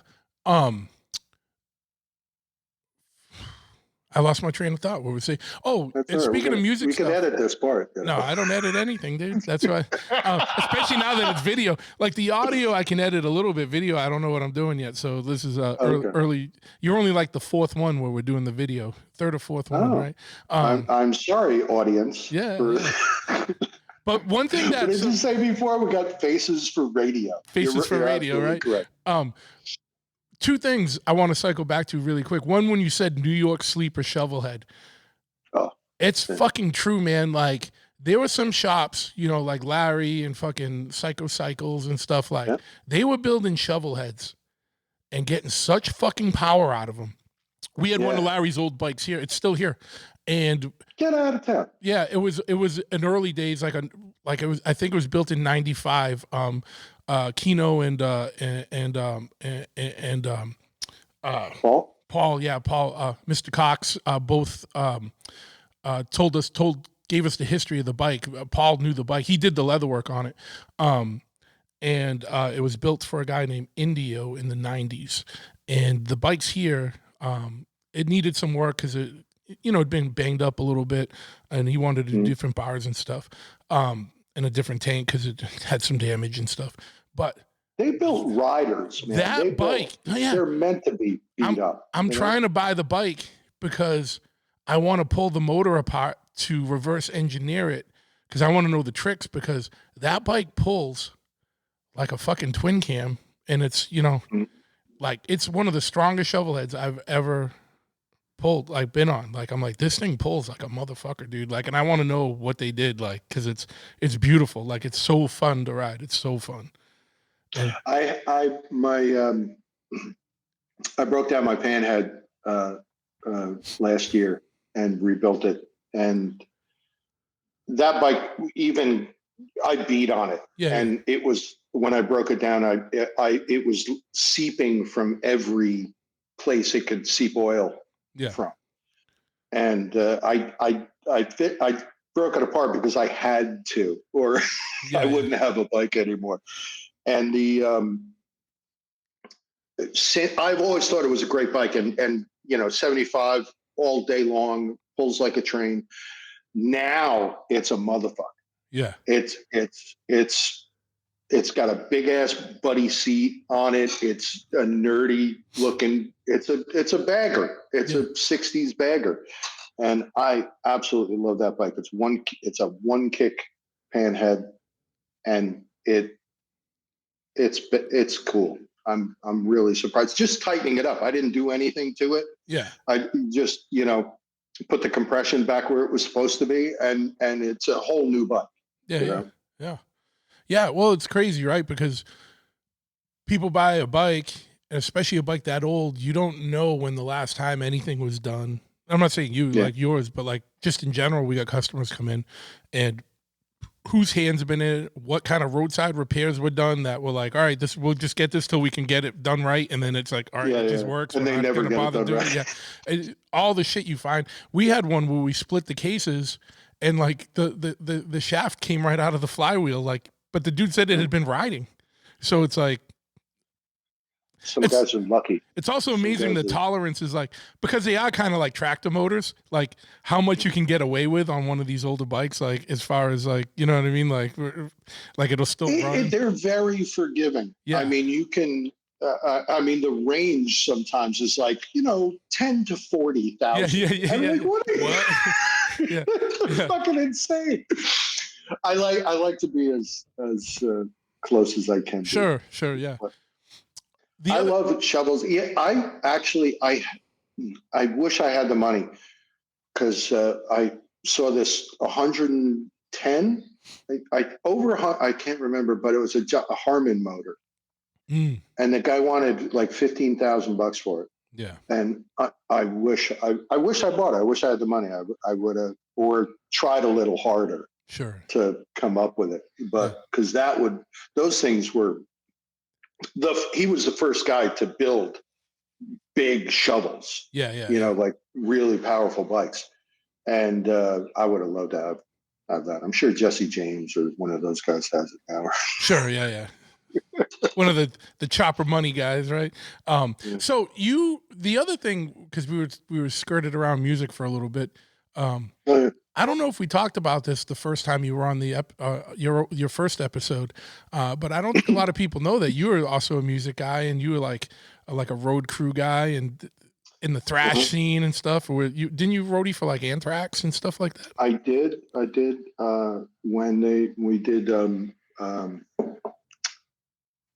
I lost my train of thought. What was we say? Oh, and speaking of music, we can edit this part. No, I don't edit anything, dude. That's why. Especially now that it's video. Like the audio, I can edit a little bit. Video, I don't know what I'm doing yet. So this is early. You're only like the fourth one where we're doing the video. Third or fourth one, right? I'm sorry, audience. Yeah. But one thing that what did you say before? We got faces for radio. Faces for radio, right? Correct. Two things I want to cycle back to really quick. One, when you said New York sleeper shovelhead. Oh, it's fucking true, man. Like there were some shops, like Larry and fucking Psycho Cycles and stuff like they were building shovelheads and getting such fucking power out of them. We had one of Larry's old bikes here. It's still here. And get out of town. Yeah, it was in early days, I think it was built in 95. Kino and Paul, Mr. Cox, both gave us the history of the bike. Paul knew the bike. He did the leather work on it. And it was built for a guy named Indio in the 90s. And the bikes here, it needed some work because it'd been banged up a little bit, and he wanted to do different bars and stuff, and a different tank because it had some damage and stuff. But they built riders, man. They're meant to be beat up. I'm trying to buy the bike because I want to pull the motor apart to reverse engineer it because I want to know the tricks, because that bike pulls like a fucking twin cam, and it's, like it's one of the strongest shovelheads I've ever pulled, like been on. Like I'm like, this thing pulls like a motherfucker, dude. Like, and I want to know what they did, like, because it's beautiful. Like it's so fun to ride. It's so fun. And I broke down my panhead last year and rebuilt it, and that bike, even I beat on it, and it was, when I broke it down, it was seeping from every place it could seep oil from, and I broke it apart because I had to, or I wouldn't have a bike anymore. And I've always thought it was a great bike, and 75 all day long, pulls like a train. Now it's a motherfucker. Yeah. It's got a big ass buddy seat on it. It's a nerdy looking. It's a bagger. It's a 60s bagger, and I absolutely love that bike. It's a one kick panhead, and it's cool. I'm really surprised. Just tightening it up. I didn't do anything to it. Yeah. I just put the compression back where it was supposed to be, and it's a whole new bike. Yeah. Well, it's crazy, right? Because people buy a bike, especially a bike that old, you don't know when the last time anything was done. I'm not saying you like yours, but like just in general, we got customers come in and whose hands have been in it, what kind of roadside repairs were done that were like, all right, we'll just get this till we can get it done right. And then it's like, all right, it just works. And they never get it done right. Yeah. All the shit you find. We had one where we split the cases and like the shaft came right out of the flywheel, but the dude said it had been riding. So it's like, some guys are lucky. It's also amazing the tolerance is like, because they are kind of like tractor motors, like how much you can get away with on one of these older bikes, like as far as like, you know what I mean? Like it'll still run. They're very forgiving. Yeah. I mean, you can, the range sometimes is like, 10 to 40,000. Yeah. Like, what are you? It's fucking insane. I like to be as close as I can. Sure. Yeah. I love shovels. Yeah, I wish I had the money because I saw this 110. I can't remember, but it was a Harman motor, and the guy wanted like $15,000 for it. Yeah, and I wish I bought it. I wish I had the money. I would have or tried a little harder. Sure. To come up with it, but because those things were. He was the first guy to build big shovels. Yeah. Like really powerful bikes. And I would have loved to have that. I'm sure Jesse James or one of those guys has it now. Sure, yeah. One of the chopper money guys, right? So the other thing, because we were skirted around music for a little bit. I don't know if we talked about this the first time you were on the your first episode, but I don't think a lot of people know that you were also a music guy and you were like a road crew guy and in the thrash scene and stuff. Or didn't you roadie for like Anthrax and stuff like that? I did. When we did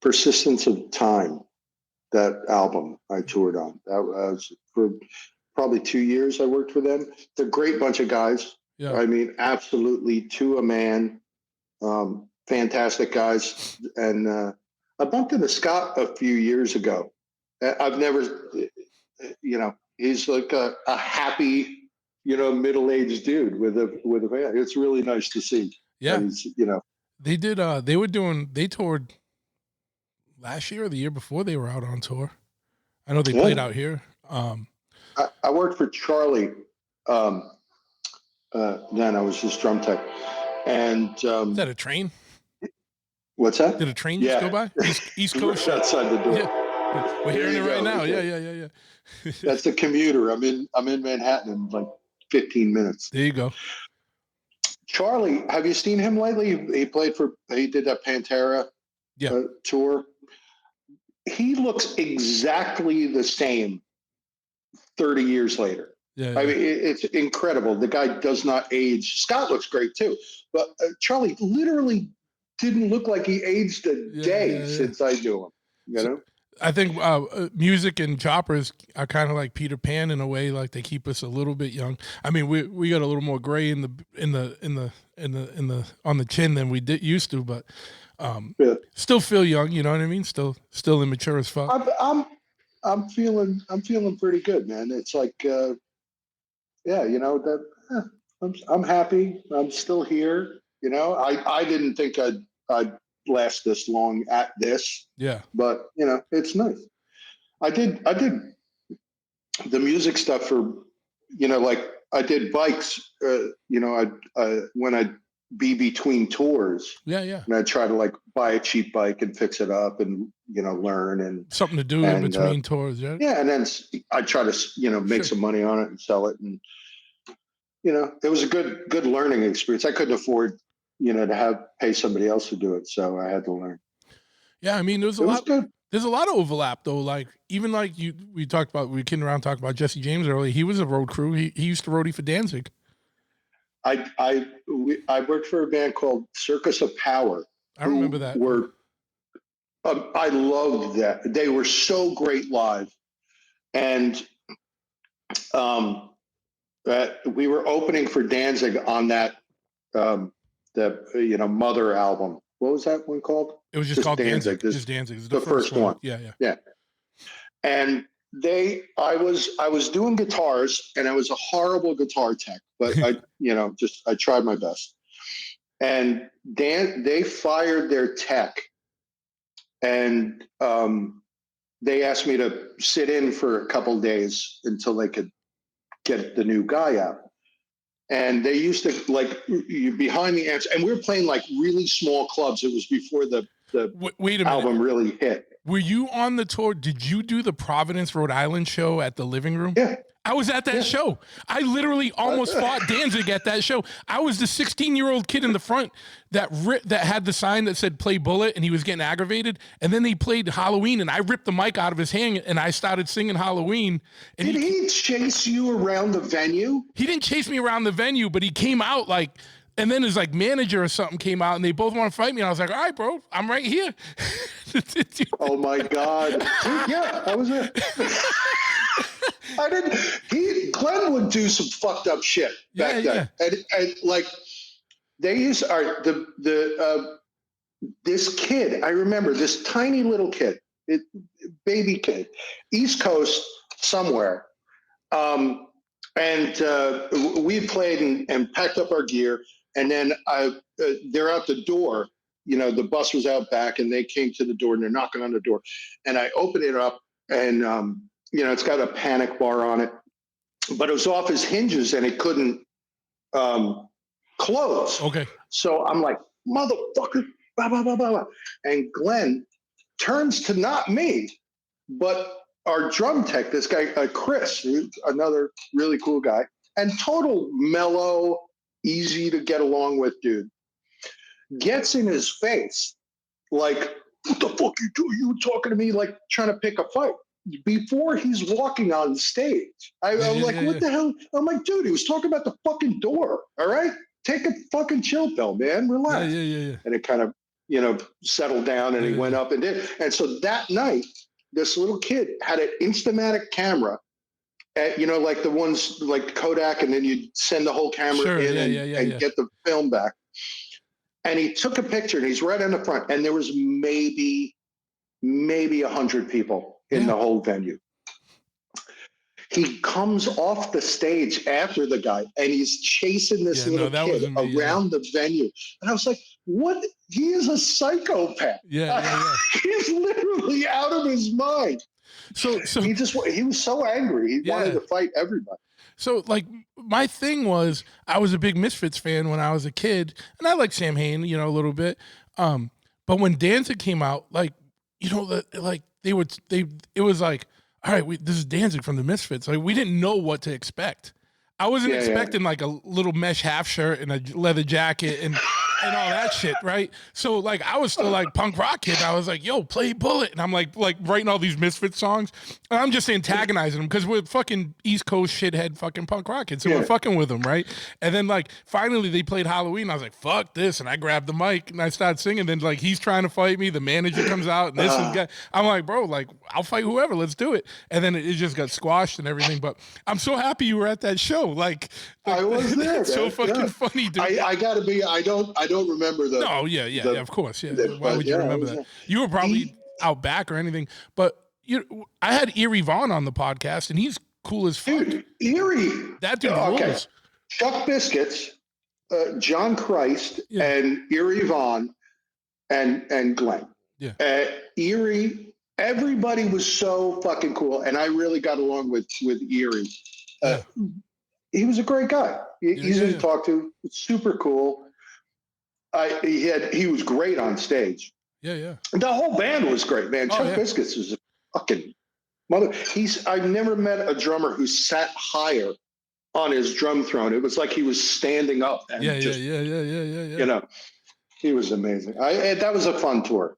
Persistence of Time, that album I toured on. That was for probably 2 years. I worked for them. They're a great bunch of guys. Yeah. I mean, absolutely to a man. Fantastic guys. And I bumped into Scott a few years ago. I've never, he's like a happy, middle-aged dude with a van. It's really nice to see. Yeah. They did, they toured last year or the year before they were out on tour. I know they played out here. I worked for Charlie. Then I was his drum tech. And is that a train? What's that? Did a train just go by? East Coast outside the door. Yeah. We're hearing it right now. Yeah. That's the commuter. I'm in Manhattan in like 15 minutes. There you go. Charlie, have you seen him lately? He did that Pantera tour. He looks exactly the same 30 years later. Yeah. I mean, it's incredible. The guy does not age. Scott looks great too, but Charlie literally didn't look like he aged a day since I knew him. I think music and choppers are kind of like Peter Pan in a way. Like they keep us a little bit young. I mean, we got a little more gray on the chin than we used to, but still feel young. You know what I mean? Still immature as fuck. I'm feeling pretty good, man. It's like, I'm happy. I'm still here. I didn't think I'd last this long at this. Yeah. But it's nice. I did the music stuff for, like I did bikes, when I'd be between tours. Yeah. And I'd try to like buy a cheap bike and fix it up and, learn and Something to do in between tours. Yeah. Yeah. And then I'd try to, make some money on it and sell it. And, it was a good learning experience. I couldn't afford, to pay somebody else to do it. So I had to learn. Yeah. I mean, there's a lot of overlap though. Like even like we kidding around talking about Jesse James earlier. He was a road crew. He used to roadie for Danzig. I worked for a band called Circus of Power. I remember that. I loved that. They were so great live, and we were opening for Danzig on that Mother album. What was that one called? It was just called Danzig. Just Danzig. The first one. Yeah. And I was doing guitars, and I was a horrible guitar tech, but I tried my best. And they fired their tech, and they asked me to sit in for a couple days until they could get the new guy out. And they used to like you behind the amps, and we were playing like really small clubs. It was before the wait a minute. Album really hit. Were you on the tour? Did you do the Providence, Rhode Island show at the Living Room? Yeah. I was at that show. I literally almost fought Danzig at that show. I was the 16-year-old kid in the front that had the sign that said "Play Bullet," and he was getting aggravated. And then they played Halloween, and I ripped the mic out of his hand, and I started singing Halloween. And Did he chase you around the venue? He didn't chase me around the venue, but he came out like, and then his like manager or something came out, and they both want to fight me. And I was like, all right, bro, I'm right here. Oh my God. Yeah, I was there. Glenn would do some fucked up shit back then. And like they used this kid, I remember this tiny little kid, baby kid, East Coast somewhere. And we had played and packed up our gear, and then they're out the door. The bus was out back, and they came to the door, and they're knocking on the door, and I opened it up, and it's got a panic bar on it, but it was off his hinges, and it couldn't close. Okay. So I'm like, motherfucker, blah, blah, blah, blah, blah. And Glenn turns to not me, but our drum tech, this guy, Chris, another really cool guy, and total mellow, easy to get along with dude, gets in his face like, what the fuck you doing? You talking to me like trying to pick a fight before he's walking on stage. I'm like, what the hell? I'm like, dude, he was talking about the fucking door. All right, take a fucking chill pill, man. Relax. Yeah. And it kind of, settled down, and he went up and did. And so that night, this little kid had an Instamatic camera, like the ones like Kodak, and then you send the whole camera in and get the film back. And he took a picture, and he's right in the front, and there was maybe 100 people in the whole venue. He comes off the stage after the guy, and he's chasing this little kid around the venue. And I was like, what? He is a psychopath. Yeah. He's literally out of his mind. So he was so angry. He wanted to fight everybody. So like my thing was, I was a big Misfits fan when I was a kid, and I like Sam Hain, a little bit. But when Danzig came out, like, it was like, all right, this is Danzig from the Misfits. Like, we didn't know what to expect. I wasn't expecting like a little mesh half shirt and a leather jacket and all that shit, right? So like I was still like punk rock kid. I was like, yo, Play Bullet. And I'm like writing all these Misfits songs. And I'm just antagonizing them because we're fucking East Coast shithead fucking punk rock kids. So we're fucking with them, right? And then like finally they played Halloween. I was like, fuck this. And I grabbed the mic and I started singing. Then like he's trying to fight me. The manager comes out and this is I'm like, bro, like I'll fight whoever. Let's do it. And then it just got squashed and everything. But I'm so happy you were at that show. Like I was there. It's so fucking funny, dude. I gotta be. I don't remember the. No, of course, Why would you remember that? You were probably out back or anything. But I had Erie Vaughn on the podcast, and he's cool as fuck. Dude, Erie. That dude rules. Chuck Biscuits, John Christ, and Erie Vaughn, and Glenn. Yeah. Erie. Everybody was so fucking cool, and I really got along with Erie. he was a great guy. Easy to talk to, super cool. He was great on stage. Yeah. The whole band was great, man. Chuck Biscuits was a fucking mother. I've never met a drummer who sat higher on his drum throne. It was like he was standing up and Yeah. you know, he was amazing. That was a fun tour.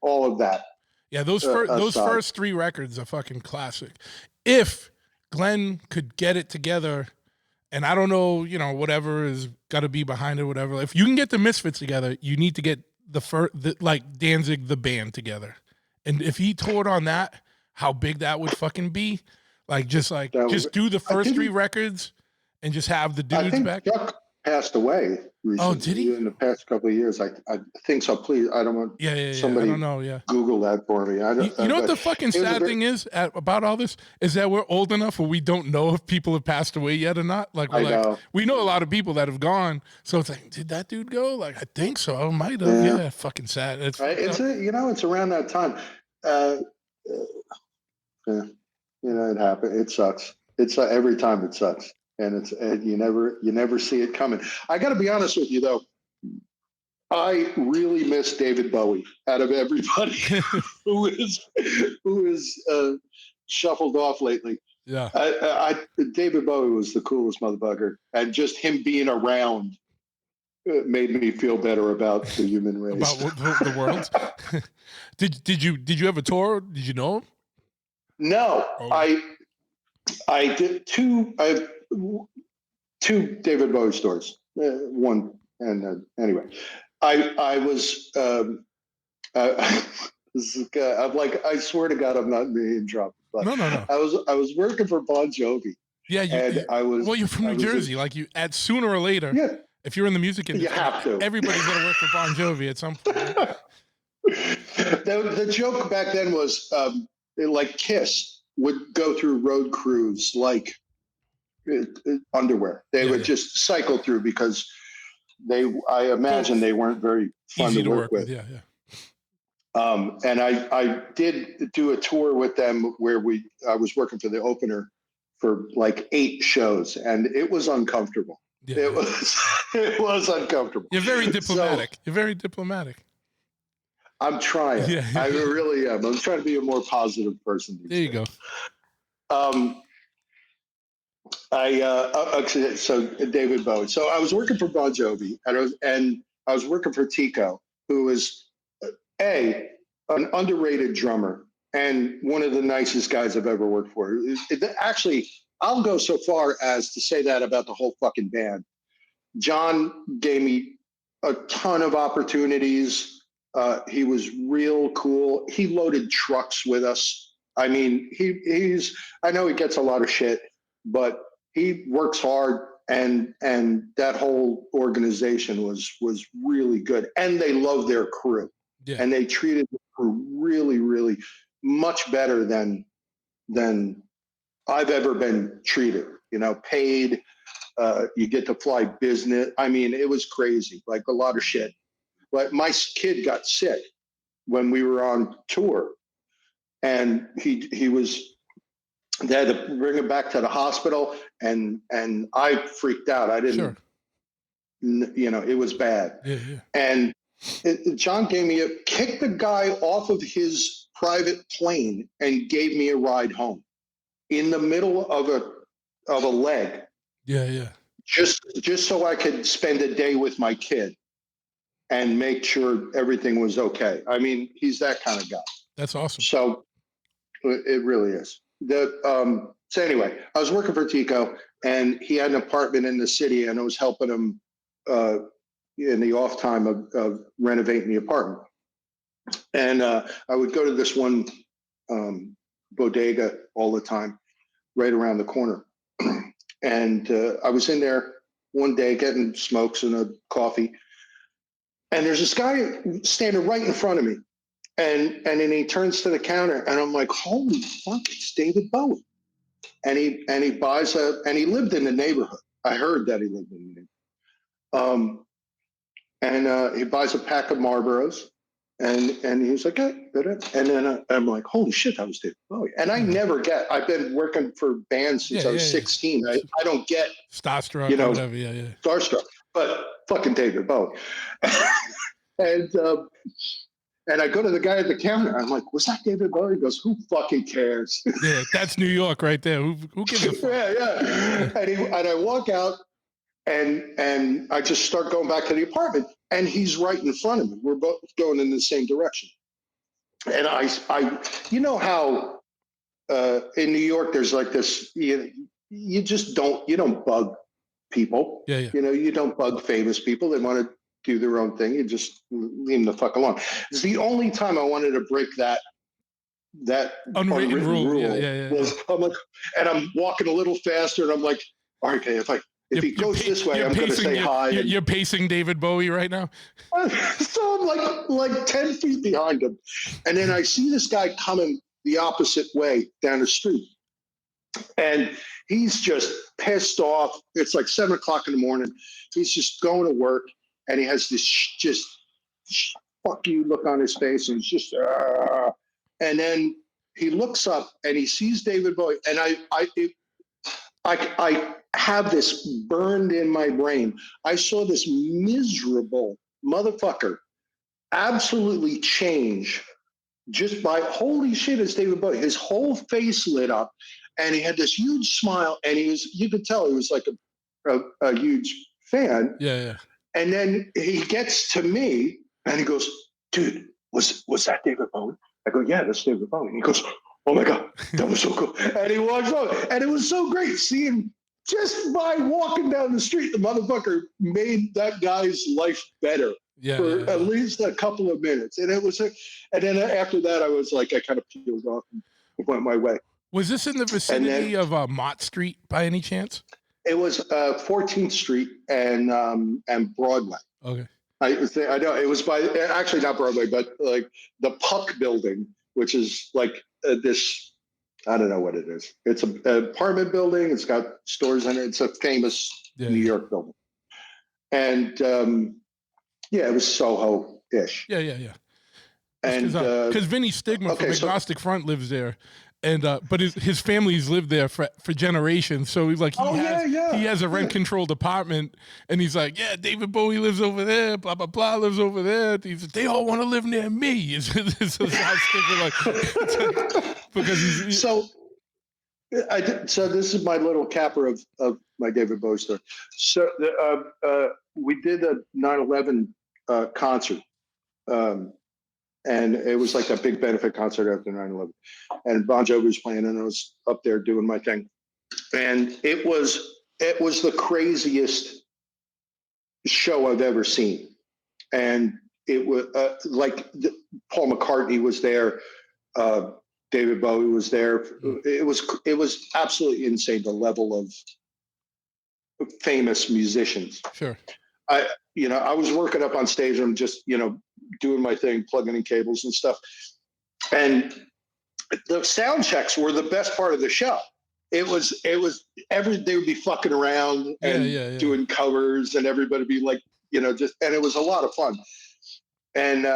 All of that. Yeah, those first 3 records are fucking classic. If Glenn could get it together, and I don't know, whatever is got to be behind it, whatever. If you can get the Misfits together, you need to get like Danzig the band together. And if he toured on that, how big that would fucking be. Like just do the first 3 records and just have the dudes I think back. Chuck passed away recently. Oh, did he? In the past couple of years. I think so. Please, I don't want somebody I don't know, yeah. Google that for me. You know what the fucking sad thing is about all this is that we're old enough where we don't know if people have passed away yet or not. Like we know a lot of people that have gone. So it's like, did that dude go? Like I think so. I might have. Yeah, fucking sad. It's around that time. It happened. It sucks. It's every time it sucks, and you never see it coming. I got to be honest with you though. I really miss David Bowie out of everybody who is shuffled off lately. Yeah, David Bowie was the coolest motherfucker, and just him being around made me feel better about the human race, about the world. Did you have a tour? Did you know him? No, I did two. I have 2 David Bowie stores. One and anyway, I was. I'm like, I swear to God, I'm not being dropped. But no. I was working for Bon Jovi. Yeah, you're from New Jersey. Like sooner or later. Yeah. If you're in the music industry, you have to. Everybody's gonna work for Bon Jovi at some point. The joke back then was like Kiss would go through road crews like underwear. They would just cycle through because I imagine they weren't very fun easy to work with. Yeah. And I did do a tour with them where I was working for the opener for like 8 shows, and it was uncomfortable. Yeah. It was uncomfortable. You're very diplomatic. You're very diplomatic. I'm trying. Yeah. I really am. I'm trying to be a more positive person. There you go. So David Bowie. So I was working for Bon Jovi, and I was working for Tico, who is an underrated drummer and one of the nicest guys I've ever worked for. Actually, I'll go so far as to say that about the whole fucking band. John gave me a ton of opportunities. He was real cool. He loaded trucks with us. I mean, I know he gets a lot of shit, but he works hard, and that whole organization was really good. And they love their crew. Yeah. And they treated the crew really, really much better than I've ever been treated. Paid. You get to fly business. I mean, it was crazy, like a lot of shit. But my kid got sick when we were on tour, and they had to bring him back to the hospital, and I freaked out. I didn't, it was bad. Yeah. And John kicked the guy off of his private plane and gave me a ride home in the middle of a leg. Yeah. Just so I could spend a day with my kid and make sure everything was okay. I mean, he's that kind of guy. That's awesome. So it really is. So anyway, I was working for Tico, and he had an apartment in the city, and I was helping him in the off time of renovating the apartment. And I would go to this one bodega all the time, right around the corner. And I was in there one day getting smokes and a coffee, and there's this guy standing right in front of me, and then he turns to the counter, and I'm like, holy fuck, it's David Bowie. And he buys and he lived in the neighborhood. I heard that he lived in the neighborhood. And he buys a pack of Marlboros, And he was like, hey, and then I'm like, holy shit, that was David Bowie. And I never I've been working for bands since I was 16. I don't get starstruck or whatever. Starstruck, but fucking David Bowie. And I go to the guy at the counter. I'm like, was that David Bowie? He goes, who fucking cares? Yeah, that's New York right there. Who gives a fuck? Yeah. And I walk out and I just start going back to the apartment. And he's right in front of me. We're both going in the same direction. And I you know how in New York there's like this, you just don't bug people. Yeah. You don't bug famous people. They want to do their own thing. You just leave them the fuck alone. It's the only time I wanted to break that unwritten rule. Yeah. I'm like, and I'm walking a little faster, and I'm like, all right, okay, if he goes this way, I'm going to say hi. You're pacing David Bowie right now. So I'm like 10 feet behind him, and then I see this guy coming the opposite way down the street, and he's just pissed off. It's like 7 o'clock in the morning. He's just going to work. And he has this just fuck you look on his face, and he's just, and then he looks up and he sees David Bowie, and I have this burned in my brain. I saw this miserable motherfucker absolutely change just by holy shit, it's David Bowie. His whole face lit up, and he had this huge smile, and you could tell he was like a huge fan. Yeah. And then he gets to me and he goes, dude, was that David Bowie? I go, yeah, that's David Bowie. And he goes, oh my God, that was so cool. And he walks over, and it was so great seeing just by walking down the street, the motherfucker made that guy's life better for at least a couple of minutes. And it was, and then after that, I was like, I kind of peeled off and went my way. Was this in the vicinity of Mott Street by any chance? It was 14th Street and Broadway. Okay. I know it was by actually not Broadway, but like the Puck Building, which is like this. I don't know what it is. It's an apartment building. It's got stores in it. It's a famous New York building, and it was Soho-ish. Yeah. And because Vinny Stigma from Agnostic Front lives there. And but his family's lived there for generations, so he's like he has a rent controlled apartment, and he's like, yeah, David Bowie lives over there, blah blah blah lives over there. They all want to live near me. Because so this is my little capper of my David Bowie story. So we did a 9/11 concert. And it was like a big benefit concert after 9/11. And Bon Jovi was playing, and I was up there doing my thing. And it was the craziest show I've ever seen. And it was Paul McCartney was there. David Bowie was there. It was absolutely insane, the level of famous musicians. Sure. I was working up on stage, and I'm just, doing my thing, plugging in cables and stuff. And the sound checks were the best part of the show. It was they would be fucking around and doing covers, and everybody be like, and it was a lot of fun. And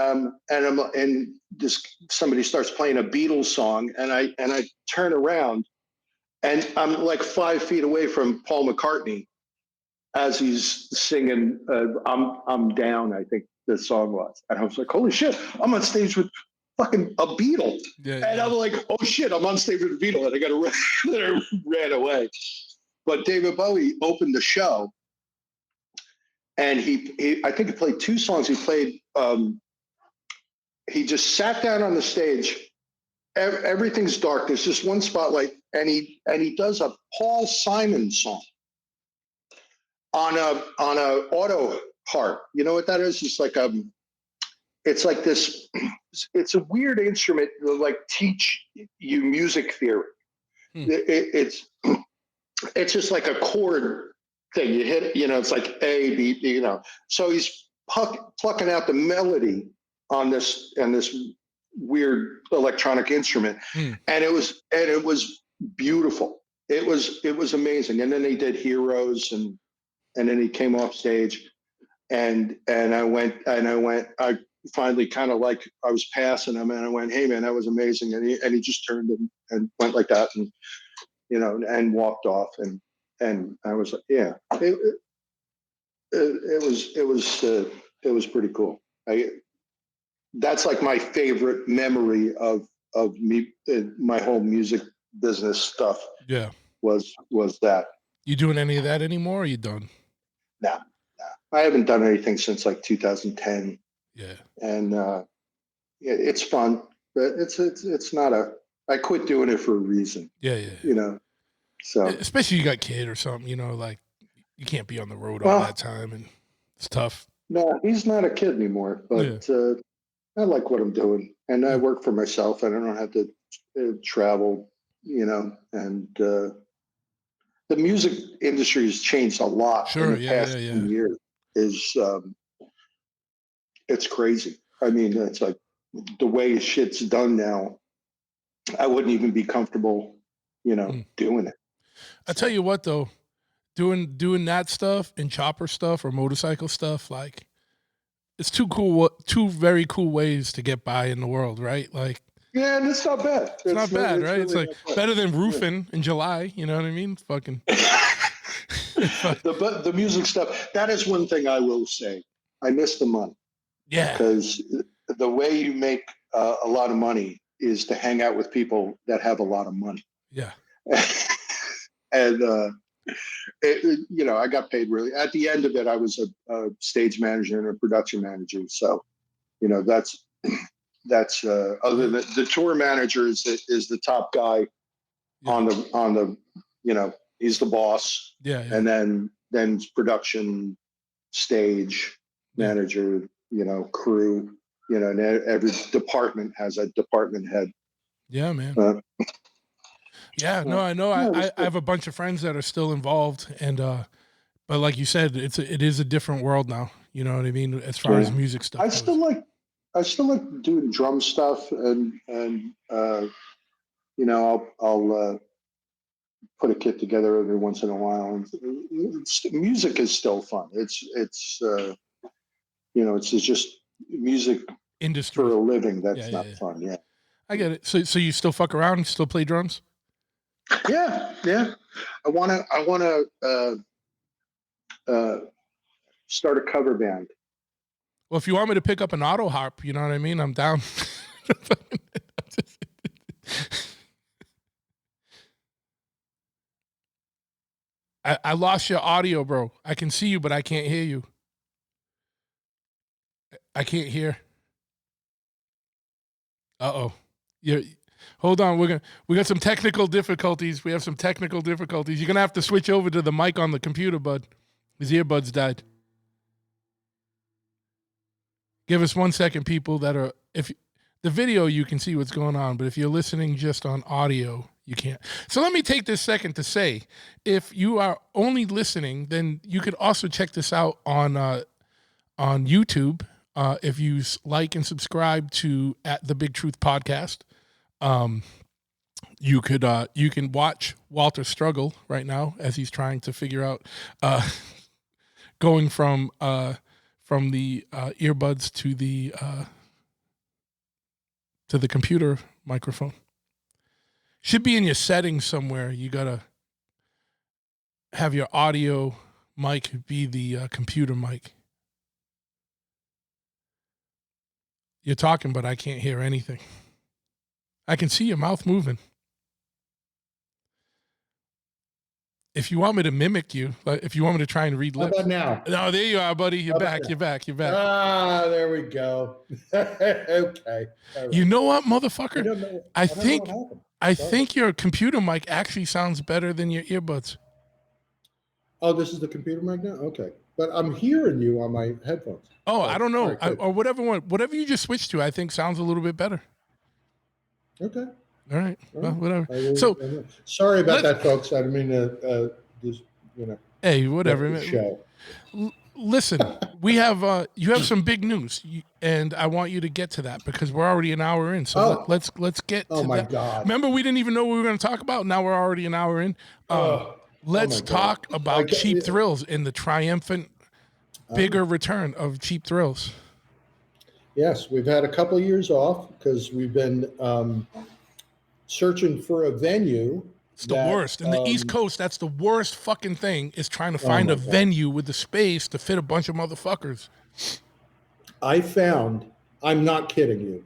somebody starts playing a Beatles song, and I turn around, and I'm like 5 feet away from Paul McCartney as he's singing I'm Down, I think the song was. And I was like, holy shit, I'm on stage with fucking a Beatle. And I'm like, oh shit, I'm on stage with a Beatle, and I got to run. I ran away. But David Bowie opened the show, and I think he played 2 songs. He played, he just sat down on the stage. Everything's dark. There's just one spotlight, and he does a Paul Simon song on a auto harp. You know what that is? It's like this. It's a weird instrument to like teach you music theory. It's just like a chord thing. You hit, it's like A, B, So he's plucking out the melody on this weird electronic instrument, and it was beautiful. It was amazing. And then they did Heroes, and then he came off stage, and I finally kind of like I was passing him, and I went, "Hey man, that was amazing," and he just turned and went like that, and and walked off, and I was like, "Yeah, it was pretty cool." That's like my favorite memory of me, my whole music business stuff. Yeah. Was that. You doing any of that anymore? Or are you done? No. I haven't done anything since like 2010. Yeah. And it's fun, but it's not I quit doing it for a reason. Yeah. So especially you got kid or something, like you can't be on the road all that time, and it's tough. No, he's not a kid anymore, but I like what I'm doing, and I work for myself, and I don't have to travel, and the music industry has changed a lot in the past 10 years. It's crazy. I mean, it's like the way shit's done now. I wouldn't even be comfortable, doing it. I tell you what, though, doing that stuff and chopper stuff or motorcycle stuff, like it's two very cool ways to get by in the world, right? Like, yeah, and it's not bad. It's not bad, right? Really it's like better than roofing in July. You know what I mean? Fucking. the music stuff. That is one thing I will say. I miss the money. Yeah. Because the way you make a lot of money is to hang out with people that have a lot of money. Yeah. And I got paid really. At the end of it, I was a stage manager and a production manager. So, that's other than the tour manager is the top guy on the he's the boss. Yeah. And then production, stage manager, crew, and every department has a department head. Yeah, man. I know. I have a bunch of friends that are still involved, and but like you said, it is a different world now. You know what I mean? As far as music stuff, I still like doing drum stuff, and I'll put a kit together every once in a while. And music is still fun. It's just music industry for a living. That's not fun. Yeah, I get it. So you still fuck around and still play drums? Yeah. I wanna start a cover band. Well, if you want me to pick up an auto harp, you know what I mean? I'm down. I lost your audio, bro. I can see you, but I can't hear you. I can't hear. Uh-oh. Hold on. We got some technical difficulties. We have some technical difficulties. You're going to have to switch over to the mic on the computer, bud. His earbuds died. Give us 1 second, people that are, if the video, you can see what's going on, but if you're listening just on audio, you can't. So let me take this second to say, if you are only listening, then you could also check this out on YouTube. If you like and subscribe to at the Big Truth Podcast, you can watch Walter struggle right now as he's trying to figure out going from the earbuds to the computer microphone. Should be in your settings somewhere. You gotta have your audio mic be the computer mic. You're talking, but I can't hear anything. I can see your mouth moving. If you want me to mimic you, if you want me to try and read lips. How about now? No, there you are, buddy. You're back. You're back. Ah, there we go. Okay. Right. You know what, motherfucker? I think your computer mic actually sounds better than your earbuds. Oh, this is the computer mic now? Okay. But I'm hearing you on my headphones. Oh, I don't know. Right, or whatever you just switched to, I think sounds a little bit better. Okay. All right. Well, whatever. So sorry about that, folks. I didn't mean to just, Hey, whatever. Show. Listen, we have you have some big news, and I want you to get to that because we're already an hour in. So let's get to that. Oh my God. Remember, we didn't even know what we were going to talk about. Now we're already an hour in. Let's talk about Cheap Thrills and the triumphant bigger return of Cheap Thrills. Yes, we've had a couple of years off because we've been searching for a venue. It's the worst. In the East Coast, that's the worst fucking thing, is trying to find my a God. venue with the space to fit a bunch of motherfuckers. I found, I'm not kidding you,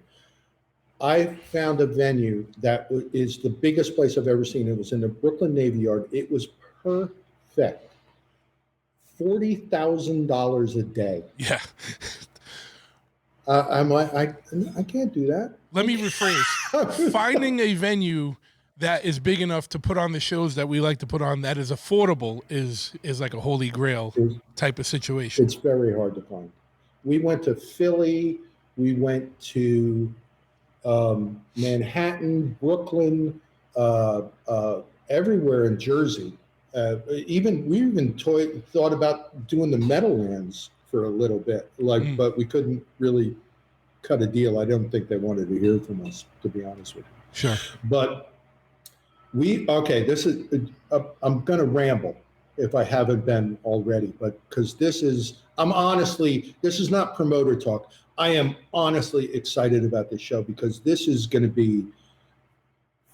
I found a venue that is the biggest place I've ever seen. It was in the Brooklyn Navy Yard. It was perfect. $40,000 a day. Yeah. I'm like, I can't do that. Let me rephrase. Finding a venue that is big enough to put on the shows that we like to put on, that is affordable, is like a holy grail type of situation. It's very hard to find. We went to Philly. We went to Manhattan, Brooklyn, everywhere in Jersey. We even thought about doing the Meadowlands for a little bit, but we couldn't really cut a deal. I don't think they wanted to hear from us, to be honest with you. Sure. But this is, I'm going to ramble if I haven't been already, but because this is not promoter talk. I am honestly excited about this show because this is going to be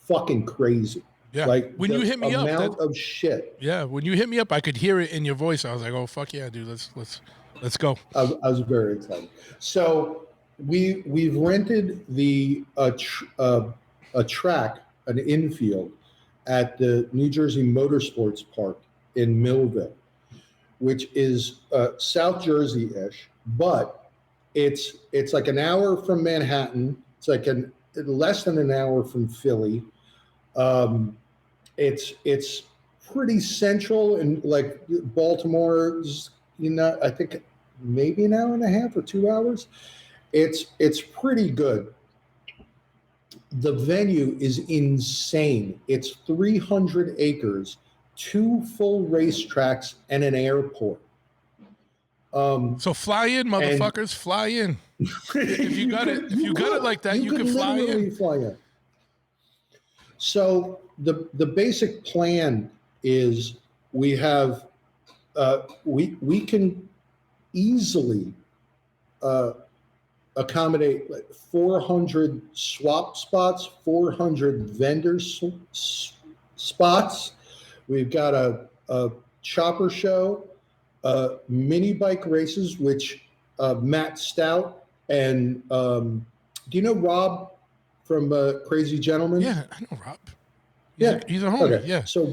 fucking crazy. Yeah. Like when you hit me up, amount of shit. Yeah. When you hit me up, I could hear it in your voice. I was like, oh, fuck yeah, dude. Let's go. I was very excited. So we've rented a track, an infield at the New Jersey Motorsports Park in Millville, which is South Jersey-ish, but it's like an hour from Manhattan. It's like less than an hour from Philly. It's pretty central, and like Baltimore's, I think maybe an hour and a half or 2 hours. It's pretty good. The venue is insane. It's 300 acres, 2 full racetracks, and an airport. So fly in, motherfuckers, fly in. If you got it like that, you can fly in. So the basic plan is we have we can easily accommodate like 400 swap spots, 400 vendor spots. We've got a chopper show, mini bike races, which Matt Stout and do you know Rob from Crazy Gentlemen? Yeah, I know Rob. He's a homie. Okay. Yeah. So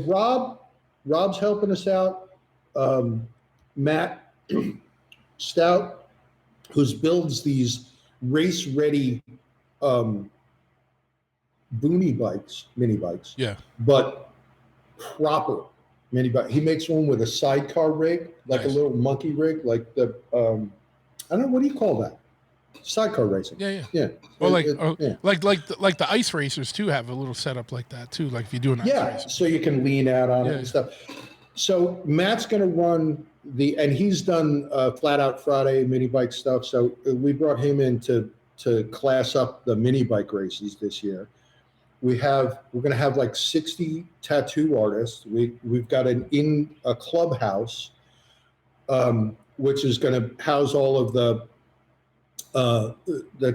Rob's helping us out. Matt Stout, who builds these race-ready mini bikes, Yeah. but proper mini bike. He makes one with a sidecar rig, like Nice. a little monkey rig, like the I don't know, what do you call that? Sidecar racing. Yeah. Or like the ice racers too have a little setup like that too. Like if you do an ice race. So you can lean out on it and stuff. So Matt's going to run and he's done Flat Out Friday mini bike stuff. So we brought him in to class up the mini bike races this year. We're going to have like 60 tattoo artists. We've got a clubhouse, which is going to house all of the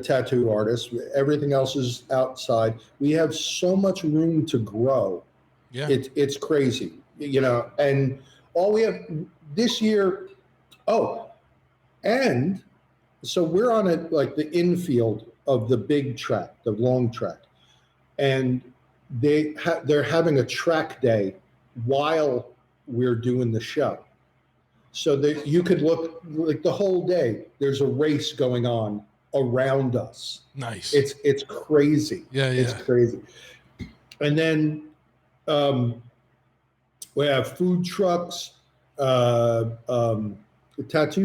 tattoo artists. Everything else is outside. We have so much room to grow. Yeah. It's crazy, and all we have this year. Oh, and so we're on like the infield of the big track, the long track, and they're having a track day while we're doing the show. So that you could look like the whole day, there's a race going on around us. Nice. It's crazy. Yeah. It's crazy. And then we have food trucks, tattoo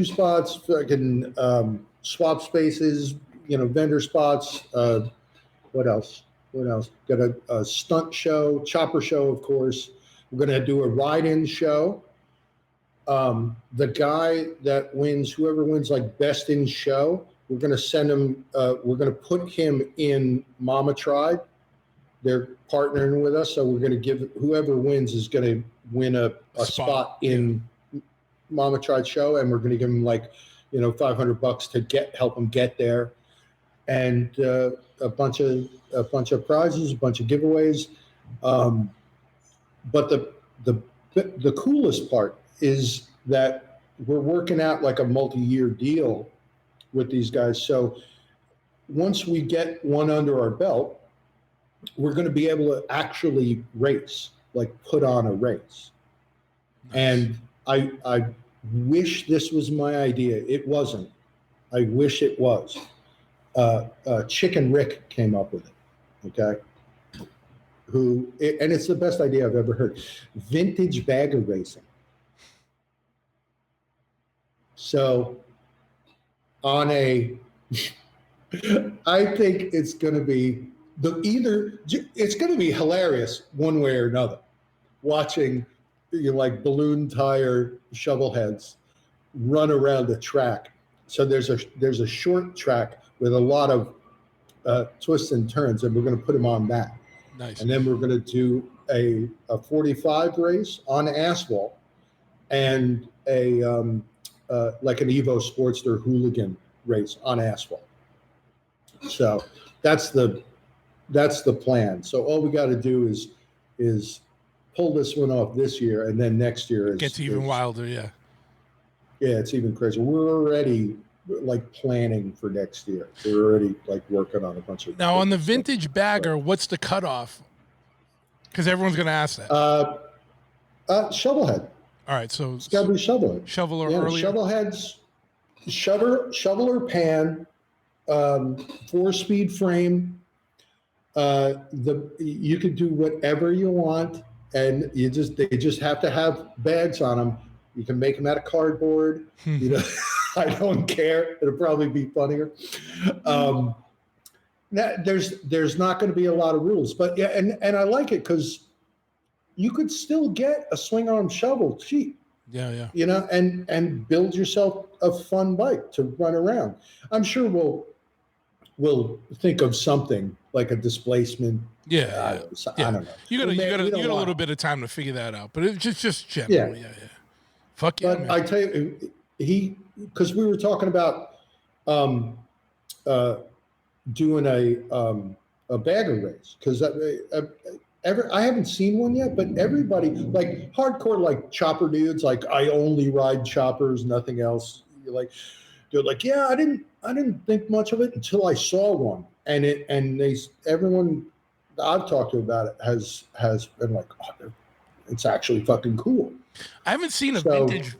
spots, fucking swap spaces, vendor spots. What else? Got a stunt show, chopper show, of course. We're going to do a ride-in show. The guy that wins, whoever wins like best in show, we're going to send him, we're going to put him in Mama Tribe. They're partnering with us. So we're going to give, whoever wins is going to win a spot in Mama Tribe show. And we're going to give him like, $500 to help him get there. and a bunch of prizes, a bunch of giveaways. But the coolest part is that we're working out like a multi-year deal with these guys. So once we get one under our belt, we're going to be able to actually race, like put on a race. Nice. And I wish this was my idea. It wasn't. I wish it was. Chicken Rick came up with it. Okay. And it's the best idea I've ever heard. Vintage bagger racing. So I think it's going to be it's going to be hilarious one way or another, watching like balloon tire shovelheads run around the track. So there's a short track with a lot of twists and turns, and we're going to put them on that. Nice. And then we're going to do a 45 race on asphalt and a like an Evo Sportster hooligan race on asphalt. So that's the plan. So all we got to do is pull this one off this year, and then next year gets even wilder. Yeah. Yeah, it's even crazier. We're already like planning for next year. We're already like working on a bunch of. Now on the vintage bagger, what's the cutoff? Because everyone's going to ask that. Shovelhead. All right, so it's got to be shovelhead. Shovel or earlier. Shovelheads, shovel or pan, 4-speed frame. You could do whatever you want, and they just have to have bags on them. You can make them out of cardboard. I don't care. It'll probably be funnier. There's not going to be a lot of rules, but yeah, and I like it because you could still get a swing arm shovel cheap. Yeah. And build yourself a fun bike to run around. I'm sure we'll think of something like a displacement. Yeah. I don't know. You got a little bit of time to figure that out, but it's just general. Yeah. Fuck yeah, but man. I tell you, because we were talking about doing a bagger race, because I haven't seen one yet, but everybody like hardcore like chopper dudes, like I only ride choppers, nothing else. They're like, yeah, I didn't think much of it until I saw one, and everyone I've talked to about it has been like, oh, it's actually fucking cool. I haven't seen a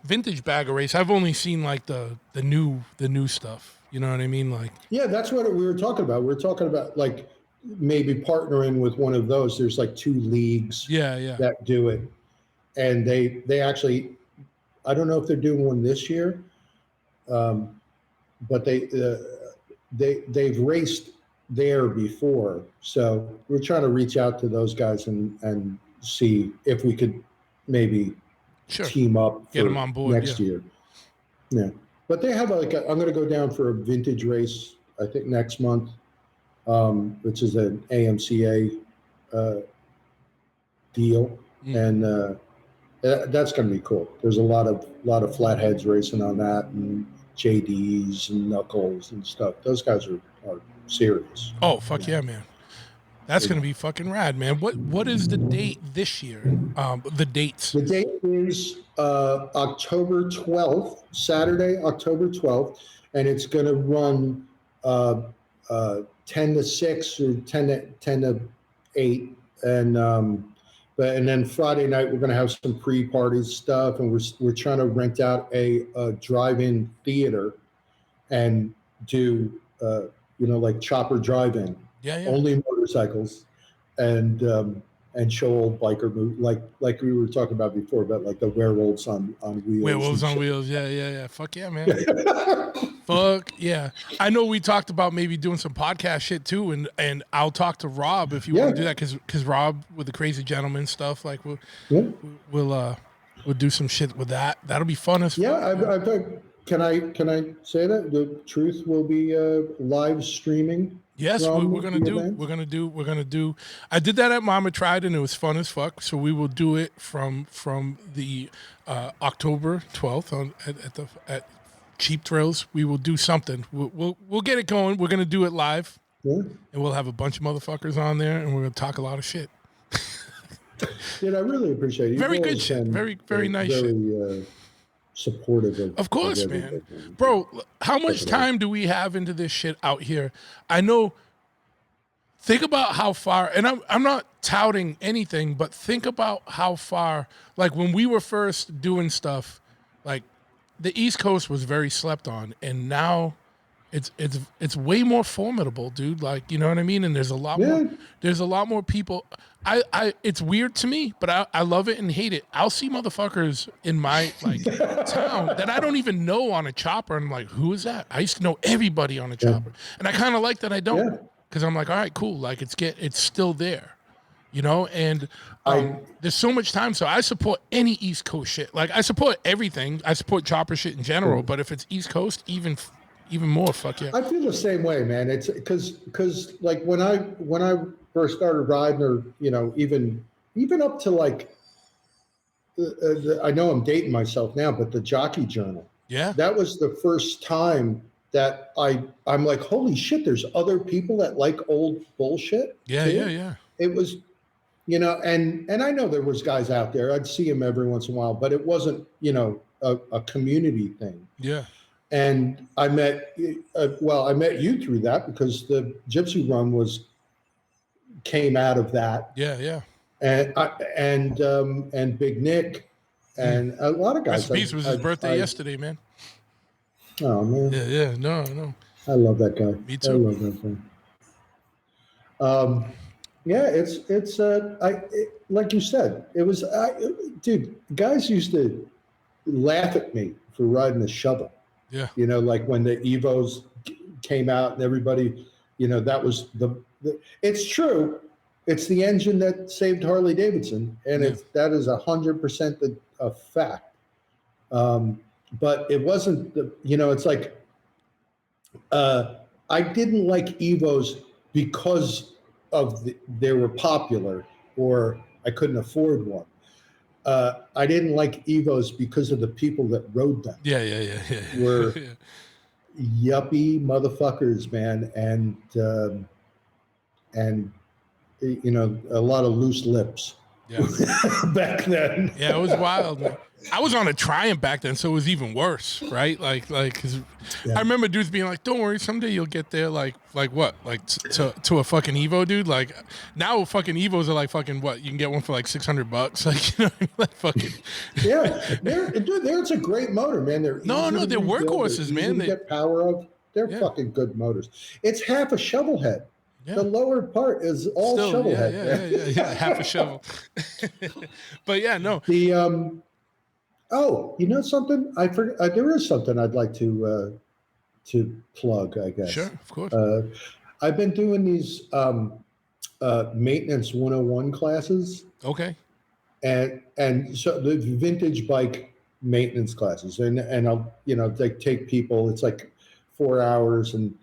vintage bagger race. I've only seen like the new stuff. You know what I mean? Like, yeah, that's what we were talking about. We were talking about like maybe partnering with one of those. There's like 2 leagues that do it, and they actually, I don't know if they're doing one this year, but they've raced there before. So we're trying to reach out to those guys and see if we could maybe team up, get them on board next year. Yeah. But they have I'm going to go down for a vintage race, I think next month, which is an AMCA deal, and that's going to be cool. There's a lot of flatheads racing on that, and JDs and Knuckles and stuff. Those guys are serious. Oh fuck yeah, man! That's going to be fucking rad, man. What is the date this year? The dates. The date is October 12th, Saturday, October 12th, and it's going to run 10 to 6 or 10 to 8, and then Friday night we're going to have some pre-party stuff, and we're trying to rent out a drive-in theater and do like chopper drive-in. Yeah. Only motorcycles, and show old biker movies, like we were talking about before, about like the werewolves on wheels. Werewolves on wheels, yeah. Fuck yeah, man. Fuck yeah. I know we talked about maybe doing some podcast shit too, and I'll talk to Rob if you want to do that, because Rob with the Crazy Gentleman stuff, like we'll do some shit with that. That'll be fun as fuck. Yeah, can I say that the Truth will be live streaming? Yes, we're gonna do. I did that at Mama Tried, and it was fun as fuck. So we will do it from the October 12th cheap thrills. We will do something. We'll get it going. We're gonna do it live, Yeah. and we'll have a bunch of motherfuckers on there, and we're gonna talk a lot of shit. Dude, I really appreciate it. Very You've good always shit. been, Very nice shit. very supportive Of course, everything, man. Bro, how much time do we have into this shit out here? I know. Think about how far, and I'm not touting anything, but think about how far. Like when we were first doing stuff, like the East Coast was very slept on, and now it's way more formidable, dude. Like, you know what I mean? And there's a lot more people. It's weird to me, but I love it and hate it. I'll see motherfuckers in my like town that I don't even know on a chopper, and I'm like, who is that? I used to know everybody on a chopper, and I kind of like that I don't. Yeah. Because I'm like, all right, cool. Like it's still there, you know. And there's so much time. So I support any East Coast shit. Like I support everything. I support chopper shit in general. But if it's East Coast, even more. Fuck yeah. I feel the same way, man. It's because like when I first started riding, or you know, even up to like, I know I'm dating myself now, but the Jockey Journal. Yeah. That was the first time that I'm like, holy shit, there's other people that like old bullshit. Yeah, too. yeah. It was, you know, and I know there was guys out there. I'd see them every once in a while, but it wasn't, you know, a community thing. Yeah. And I met you through that because the Gypsy Run came out of that. Yeah. And Big Nick and a lot of guys. Rest in peace, was his birthday yesterday, man. Oh man. Yeah. No. I love that guy. Me too. I love that guy. Yeah, it's like you said, it was, dude, guys used to laugh at me for riding a shovel. Yeah. You know, like when the Evos came out and everybody, you know, that was it's true. It's the engine that saved Harley Davidson. And that is 100% a fact. But it wasn't it's like, I didn't like Evos because they were popular or I couldn't afford one. I didn't like Evos because of the people that rode them. Yeah. Were yuppie motherfuckers, man, and you know, a lot of loose lips. Yeah. Back then. Yeah, it was wild, man. I was on a Triumph back then, so it was even worse, right? Like, cause I remember dudes being like, "Don't worry, someday you'll get there." Like what? Like to a fucking Evo, dude. Like now, fucking Evos are like fucking what? You can get one for like $600. Like, you know, what I mean? Like fucking. Yeah, it's a great motor, man. They're they're workhorses, man. They get power of. They're fucking good motors. It's half a shovel head. Yeah. The lower part is all shovel head. Yeah, half a shovel. But yeah, no. The oh, you know something? I forgot. There is something I'd like to plug, I guess. Sure, of course. I've been doing these maintenance 101 classes. Okay. And so the vintage bike maintenance classes, and I'll, you know, they take people. It's like 4 hours, and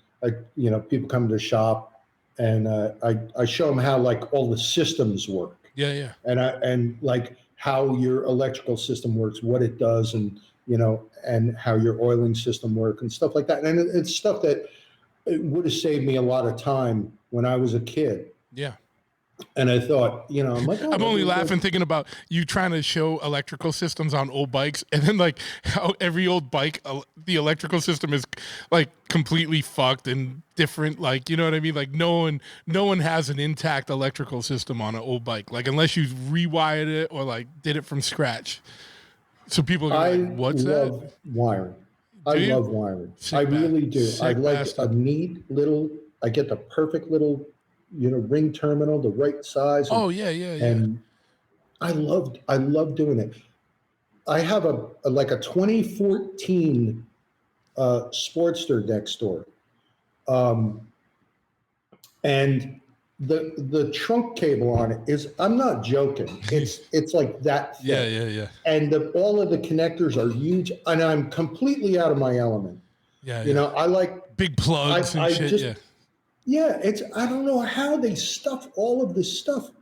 people come to the shop. And I show them how like all the systems work. Yeah. And like how your electrical system works, what it does, and you know, and how your oiling system works and stuff like that. And it's stuff that it would have saved me a lot of time when I was a kid. Yeah. And I thought, you know, I'm like, I'm only laughing thinking about you trying to show electrical systems on old bikes, and then like how every old bike, the electrical system is like completely fucked and different. Like, you know what I mean? Like no one has an intact electrical system on an old bike, like unless you rewired it or like did it from scratch. So people are like, what's that? I love wiring. I really do. I like a neat little, I get the perfect little, you know, ring terminal, the right size. Yeah. And I love doing it. I have a 2014 Sportster next door. And the trunk cable on it is, I'm not joking. It's like that thick. Yeah. And all of the connectors are huge, and I'm completely out of my element. Yeah. You know, I like big plugs and shit. Yeah, I don't know how they stuff all of this stuff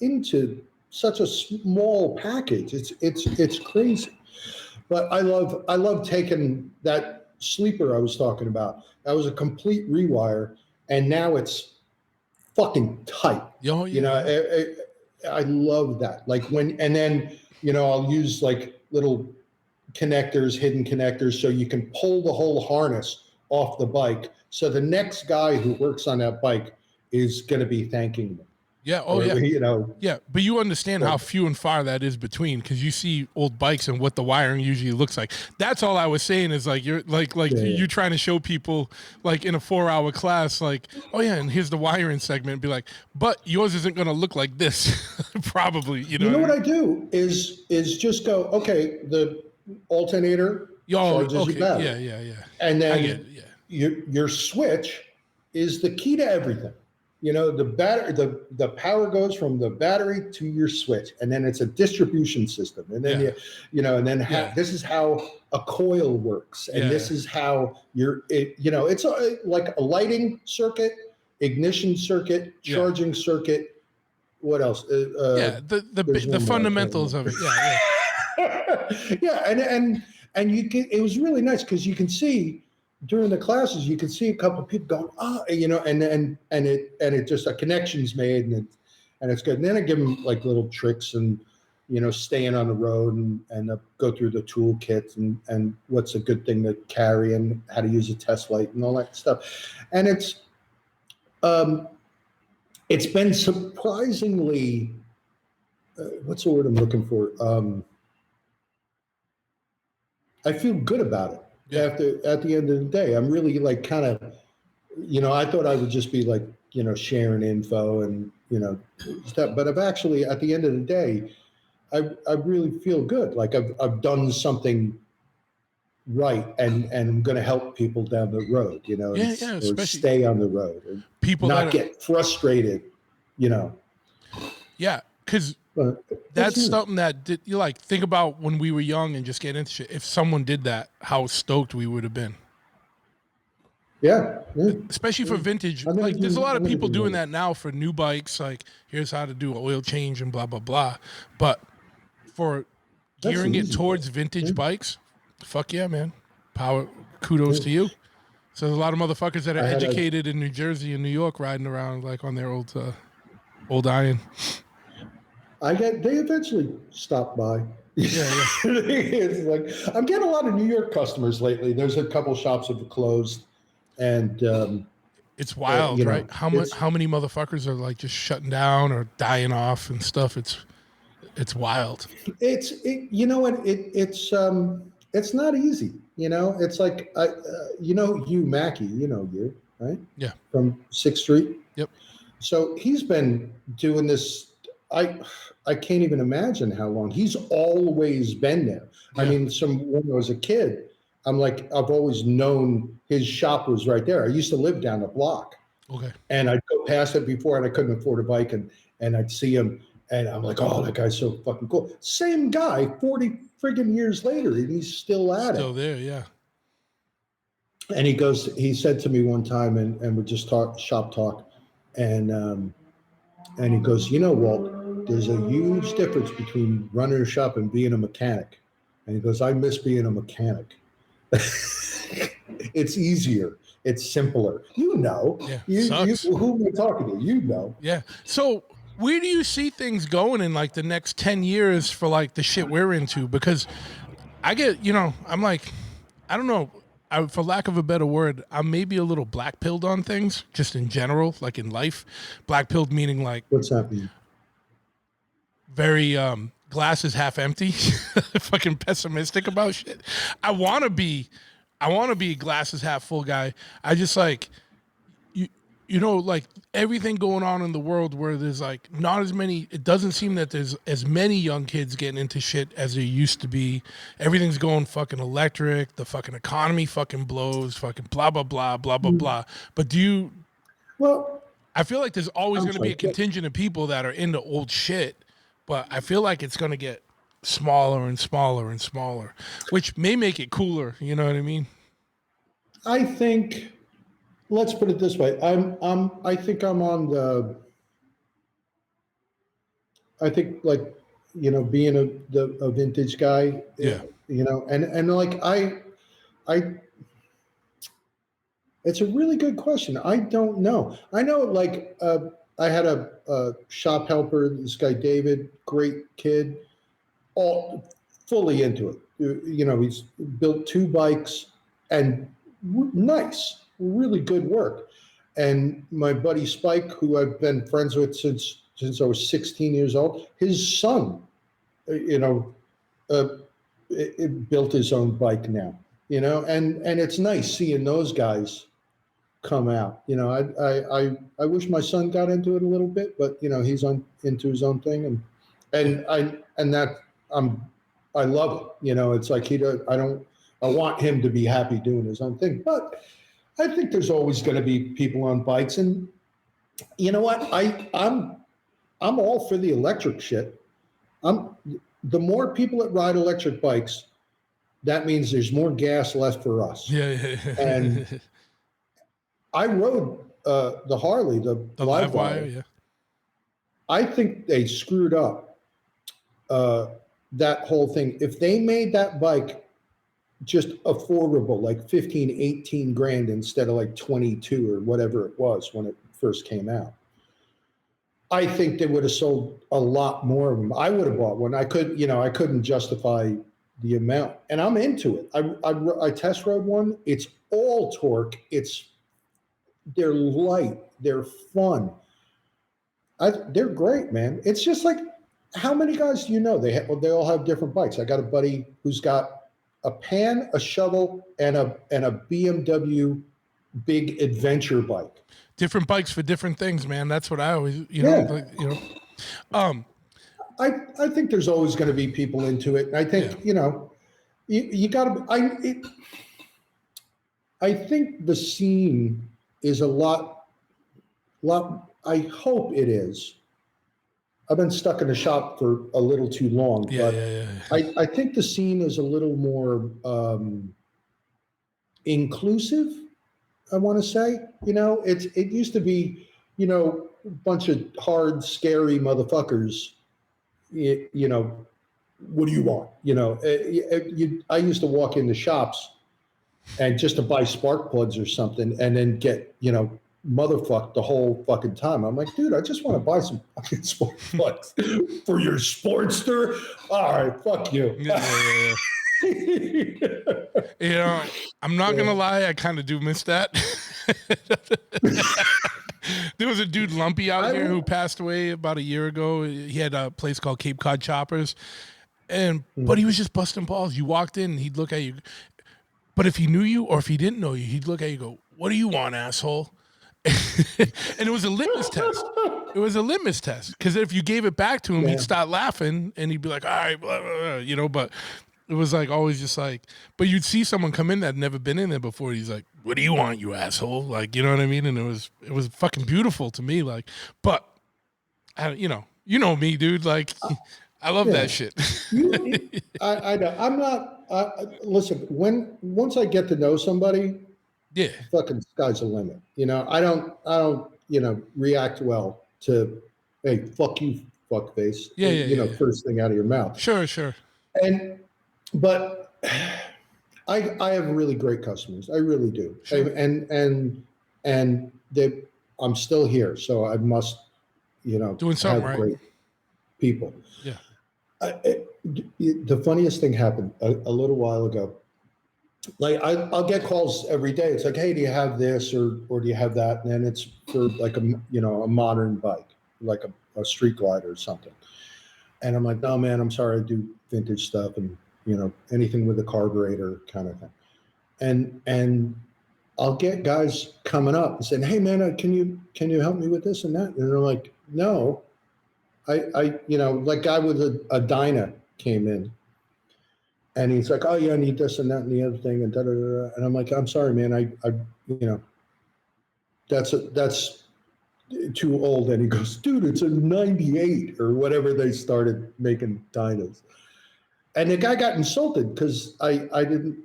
into such a small package. It's crazy. But I love taking that sleeper I was talking about, that was a complete rewire, and now it's fucking tight. Oh, yeah. I love that. Like and then, I'll use like little connectors, hidden connectors, so you can pull the whole harness off the bike. So the next guy who works on that bike is going to be thanking me. Yeah. Oh, Or, yeah. Yeah, but you understand how few and far that is between, because you see old bikes and what the wiring usually looks like. That's all I was saying is like you're you're trying to show people like in a 4-hour class, like, oh yeah, and here's the wiring segment. Be like, but yours isn't going to look like this, probably. You know what I do is just go, okay, the alternator charges your battery. Yeah. And I then get it, yeah. your switch is the key to everything. The battery, the power goes from the battery to your switch, and then it's a distribution system. And then this is how a coil works, and this is how it's like a lighting circuit, ignition circuit, charging circuit. What else? The fundamentals of it. Yeah, and you can. It was really nice because you can see during the classes, you can see a couple of people going, and it just a connection's made, and it's good. And then I give them like little tricks and staying on the road and go through the toolkit and what's a good thing to carry and how to use a test light and all that stuff. And it's been surprisingly, what's the word I'm looking for? I feel good about it. Yeah. At the end of the day, I'm really like kind of, I thought I would just be like, sharing info and, stuff. But I've actually, at the end of the day, I really feel good. Like I've done something right and I'm going to help people down the road, or stay on the road and people not get frustrated, Yeah. Because that's something that you like think about when we were young and just get into shit. If someone did that, how stoked we would have been. Yeah. Especially for vintage. Like there's a lot of people doing that now for new bikes. Like here's how to do an oil change and blah, blah, blah. But for gearing it towards vintage bikes, fuck yeah, man. Kudos to you. So there's a lot of motherfuckers that are educated in New Jersey and New York riding around like on their old iron. They eventually stop by. Yeah. It's like I'm getting a lot of New York customers lately. There's a couple shops that have closed, and it's wild, right? How many motherfuckers are like just shutting down or dying off and stuff? It's wild. It's not easy. It's like Hugh Mackey. You right? Yeah. From 6th Street. Yep. So he's been doing this. I can't even imagine how long. He's always been there. Yeah. I mean, when I was a kid, I'm like, I've always known his shop was right there. I used to live down the block. Okay. And I'd go past it before and I couldn't afford a bike and I'd see him and I'm like, oh, that guy's so fucking cool. Same guy, 40 friggin' years later, and he's still at it. Still there, yeah. And he said to me one time and we just shop talk and he goes, Walt, there's a huge difference between running a shop and being a mechanic. And he goes, I miss being a mechanic. It's easier. It's simpler. Yeah, who am I talking to? Yeah. So where do you see things going in like the next 10 years for like the shit we're into? Because I get, I'm like, I don't know. For lack of a better word, I'm maybe a little black-pilled on things, just in general, like in life. Black-pilled meaning like... What's that mean? Very glass is half empty, fucking pessimistic about shit. I want to be glass is half full guy. I just like, like everything going on in the world where there's like not as many, it doesn't seem that there's as many young kids getting into shit as there used to be. Everything's going fucking electric. The fucking economy fucking blows, fucking blah, blah, blah, blah, blah, blah. But I feel like there's always going to be a contingent of people that are into old shit, but I feel like it's going to get smaller and smaller and smaller, which may make it cooler. You know what I mean? I think, let's put it this way. I think I'm on being a vintage guy, yeah, and like It's a really good question. I don't know. I know, like, I had a shop helper, this guy David, great kid, all fully into it. He's built 2 bikes and nice, really good work. And my buddy Spike, who I've been friends with since I was 16 years old, his son, it built his own bike now. And it's nice seeing those guys come out. I wish my son got into it a little bit, but he's into his own thing, I love it. It's like I want him to be happy doing his own thing. But I think there's always going to be people on bikes, and you know what? I'm all for the electric shit. The more people that ride electric bikes, that means there's more gas left for us. Yeah. And I rode the Harley, the live wire. Yeah. I think they screwed up that whole thing. If they made that bike just affordable, like 15, 18 grand instead of like 22 or whatever it was when it first came out, I think they would have sold a lot more of them. I would have bought one. I couldn't justify the amount, and I'm into it. I test rode one. It's all torque. They're light. They're fun. They're great, man. It's just like, how many guys do you know? They all have different bikes. I got a buddy who's got a Pan, a shovel, and a BMW big adventure bike. Different bikes for different things, man. That's what I always, I think there's always going to be people into it. And I think, you got to, I think the scene is a lot, I hope it is. I've been stuck in the shop for a little too long, but I think the scene is a little more inclusive, I want to say. It used to be, a bunch of hard, scary motherfuckers. What do you want? I used to walk into shops and just to buy spark plugs or something, and then get, motherfucked the whole fucking time. I'm like, dude, I just want to buy some fucking spark plugs for your Sportster. All right, fuck you. I'm not gonna lie, I kind of do miss that. There was a dude Lumpy out here who passed away about a year ago. He had a place called Cape Cod Choppers, but he was just busting balls. You walked in, and he'd look at you, but if he knew you or if he didn't know you, he'd look at you and go, "What do you want, asshole?" And it was a litmus test. It was a litmus test, because if you gave it back to him, he'd start laughing and he'd be like, "All right, blah, blah, blah," But it was like always just like. But you'd see someone come in that had never been in there before. He's like, "What do you want, you asshole?" Like, you know what I mean? And it was fucking beautiful to me. Like, but you know me, dude. Like, I love that shit. I know. I'm not. Listen, once I get to know somebody. Yeah. Fucking sky's the limit. I don't react well to, hey, fuck you, fuck face. First thing out of your mouth. Sure. But I have really great customers. I really do. Sure. And I'm still here, so I must, doing something right. Great people. Yeah. The funniest thing happened a little while ago. Like I'll get calls every day. It's like, hey, do you have this or do you have that? And then it's for like a modern bike, like a street glider or something. And I'm like, no, man, I'm sorry, I do vintage stuff and anything with a carburetor kind of thing. And I'll get guys coming up and saying, hey, man, can you help me with this and that? And they're like, no, like guy with a Dyna came in. And he's like, oh yeah, I need this and that and the other thing and da da da. And I'm like, I'm sorry, man, I that's too old. And he goes, dude, it's a 98 or whatever they started making Dynas. And the guy got insulted because I didn't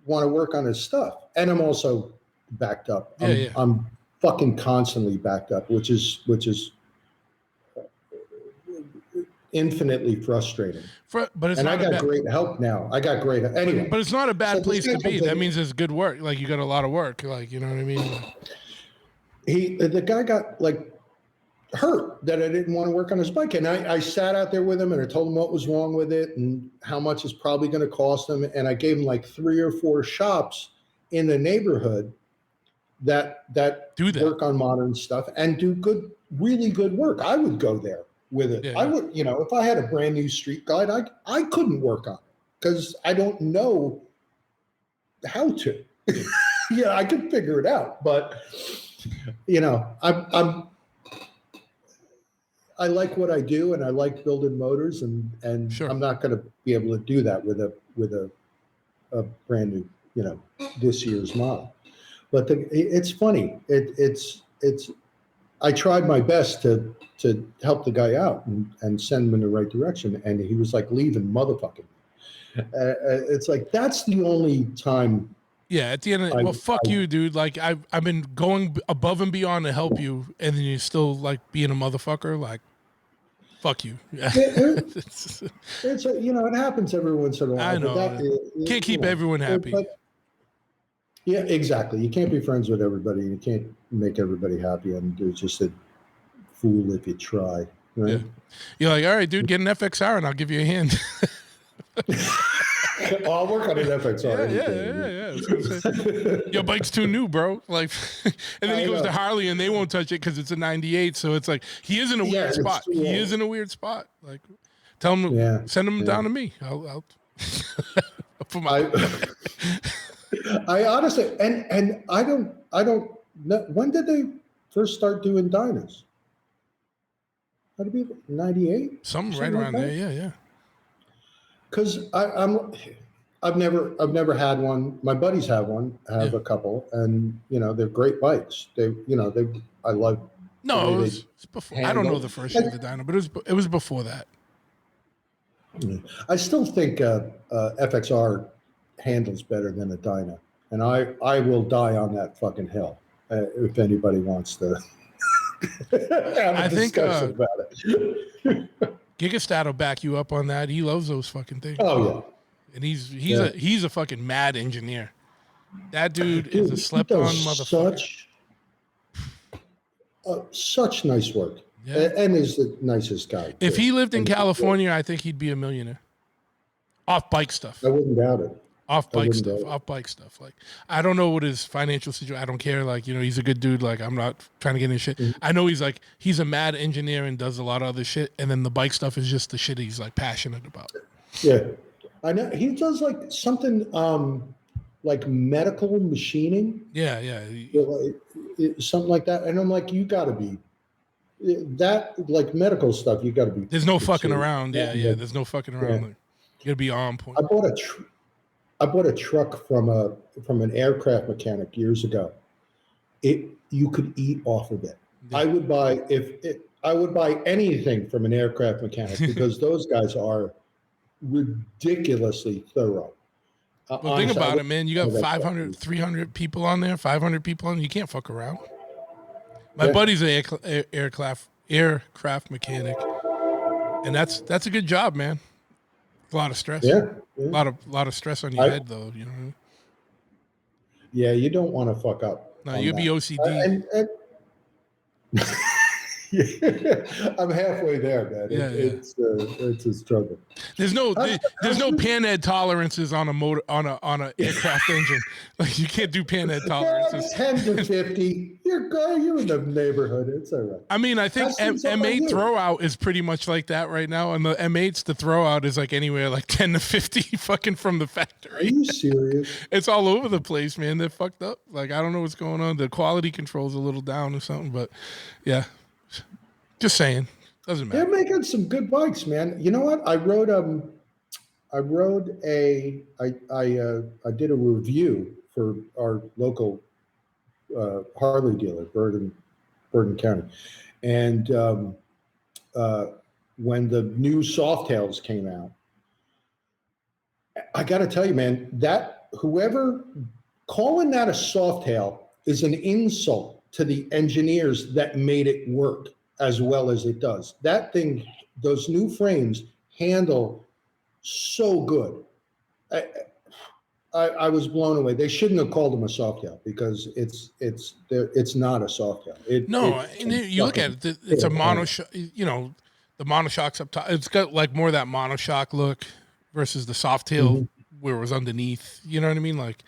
want to work on his stuff. And I'm also backed up. I'm fucking constantly backed up, which is infinitely frustrating. But it's And I not got great help now. I got great anyway. But it's not a bad So place this to guy be. comes That in- means it's good work. Like you got a lot of work. Like, you know what I mean? The guy got like hurt that I didn't want to work on his bike. And I sat out there with him and I told him what was wrong with it and how much it's probably going to cost him. And I gave him like 3 or 4 shops in the neighborhood that Do that. work on modern stuff and do really good work. I would go there with it. Yeah, I yeah. would, if I had a brand new street guide, I couldn't work on it because I don't know how to. Yeah, I could figure it out, but I like what I do and I like building motors and Sure. I'm not going to be able to do that with a brand new, this year's model. But it's funny. It's I tried my best to help the guy out and send him in the right direction, and he was like leaving motherfucking. It's like that's the only time. Yeah, at the end of well, fuck you, dude. Like I've been going above and beyond to help you, and then you're still like being a motherfucker. Like, fuck you. It's it happens every once in a while. I know. Can't keep everyone happy. Yeah, exactly. You can't be friends with everybody. You can't make everybody happy, and you're just a fool if you try. Right? Yeah. You're like, all right, dude, get an FXR, and I'll give you a hand. I'll work on an FXR. Yeah. That's what I'm saying. Your bike's too new, bro. Like, and then he goes to Harley, and they won't touch it because it's a '98. So it's like he is in a weird spot. He is in a weird spot. Like, tell him, send him down to me. I'll put my. I honestly, and I don't know, when did they first start doing dynos? How to be 98? Something right around there, yeah. Because I've never had one. My buddies have one, have a couple, and they're great bikes. I like. No, it was before. I don't know the first year of the dyno, but it was before that. I still think FXR handles better than a dyno, and I will die on that fucking hill if anybody wants to have a discussion about it. Gigastat will back you up on that. He loves those fucking things. Oh yeah, and he's a fucking mad engineer. That dude is a slept-on motherfucker. Such nice work, and is the nicest guy. If he lived in California, I think he'd be a millionaire. Off bike stuff. I wouldn't doubt it. Off bike stuff. Like, I don't know what his financial situation. I don't care. Like, he's a good dude. Like, I'm not trying to get into shit. Mm-hmm. I know he's a mad engineer and does a lot of other shit. And then the bike stuff is just the shit he's like passionate about. Yeah, I know he does like something like medical machining. Yeah. Something like that. And I'm like, you got to be that like medical stuff. You got to be. There's no fucking around. Yeah. There's no fucking around. Yeah. Like, you got to be on point. I bought a truck from an aircraft mechanic years ago. You could eat off of it. Yeah. I would buy anything from an aircraft mechanic because those guys are ridiculously thorough. Well, think about it, man. You got 500, 300 people on there, 500 people on there. You can't fuck around. My buddy's an aircraft mechanic, and that's a good job, man. A lot of stress. Yeah. A lot of stress on your head, though. Yeah, you don't want to fuck up. No, you'll be OCD. I'm halfway there, man. It's a struggle. There's no pan head tolerances on a motor on a aircraft engine. Like, you can't do pan head tolerances. 10 to 50. You're in the neighborhood. It's all right. I mean, I think M8 throwout is pretty much like that right now, and the M8's the throwout is like anywhere like 10 to 50 fucking from the factory. Are you serious? It's all over the place, man. They're fucked up. Like, I don't know what's going on. The quality control's a little down or something, but yeah. Just saying, doesn't matter. They're making some good bikes, man. You know what? I did a review for our local Harley dealer, Bergen County, and when the new Softails came out, I got to tell you, man, that whoever calling that a Softail is an insult to the engineers that made it work. as well as it does. That thing, those new frames handle so good. I was blown away. They shouldn't have called them a soft tail because it's not a soft tail. You look at it, it's a monoshock. You know, the monoshock's up top. It's got like more of that monoshock look versus the soft tail where it was underneath. You know what I mean? Like,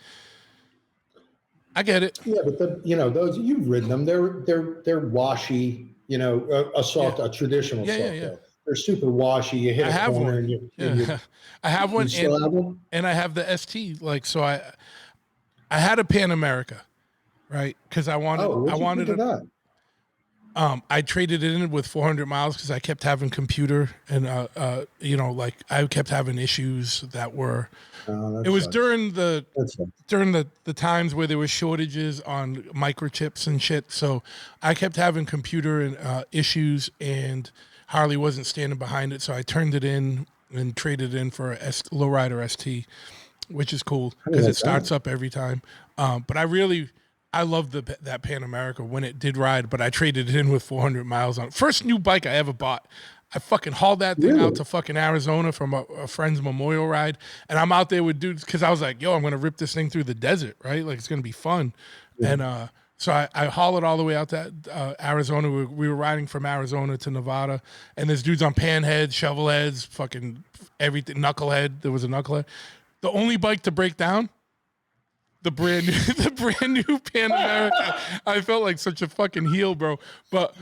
I get it. Yeah, but those you've ridden them. They're washy. You know, a traditional soft tail. They're super washy. You hit a corner and you I have one. And I have the ST. Like, so I had a Pan America, right? Because I wanted that. I traded it in with 400 miles because I kept having computer and like I kept having issues that were. It was during the times where there was shortages on microchips and shit. So I kept having computer and issues, and Harley wasn't standing behind it. So I turned it in and traded it in for a lowrider ST, which is cool because it starts up every time. But I love that Pan America when it did ride, but I traded it in with 400 miles on it. First new bike I ever bought. I fucking hauled that thing out to fucking Arizona from a friend's memorial ride. And I'm out there with dudes because I was like, yo, I'm going to rip this thing through the desert, right? Like, it's going to be fun. Yeah. And so I haul it all the way out to Arizona. We were riding from Arizona to Nevada. And there's dudes on panheads, shovel heads, fucking everything, knucklehead. There was a knucklehead. The only bike to break down, the brand new Pan America. I felt like such a fucking heel, bro. But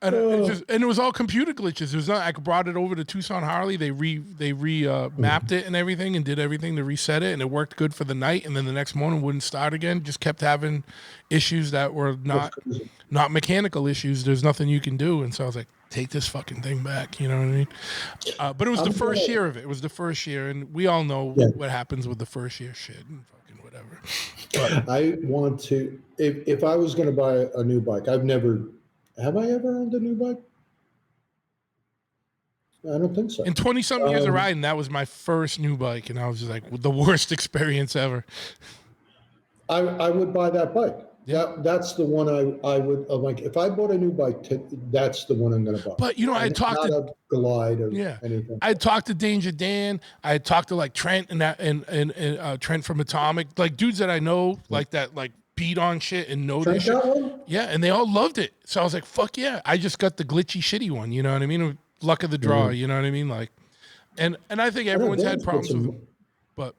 it was all computer glitches. It was not. I brought it over to Tucson Harley. They mapped it and everything and did everything to reset it, and it worked good for the night. And then the next morning wouldn't start again. Just kept having issues that were not mechanical issues. There's nothing you can do. And so I was like, take this fucking thing back. You know what I mean? But it was the first year of it. It was the first year, and we all know what happens with the first year shit. Whatever. But I want to, if I was going to buy a new bike, have I ever owned a new bike? I don't think so. In 20-something years of riding, that was my first new bike, and I was just like, the worst experience ever. I would buy that bike. Yeah, that's the one I would like. If I bought a new bike, that's the one I'm going to buy. But I talked to a Glide or anything. I talked to Danger Dan. I talked to like Trent and Trent from Atomic, like dudes that I know, like that, like beat on shit and know this shit. Yeah, and they all loved it. So I was like, fuck yeah! I just got the glitchy, shitty one. You know what I mean? Luck of the draw. You know what I mean? Like, and I think everyone's had problems with them, but.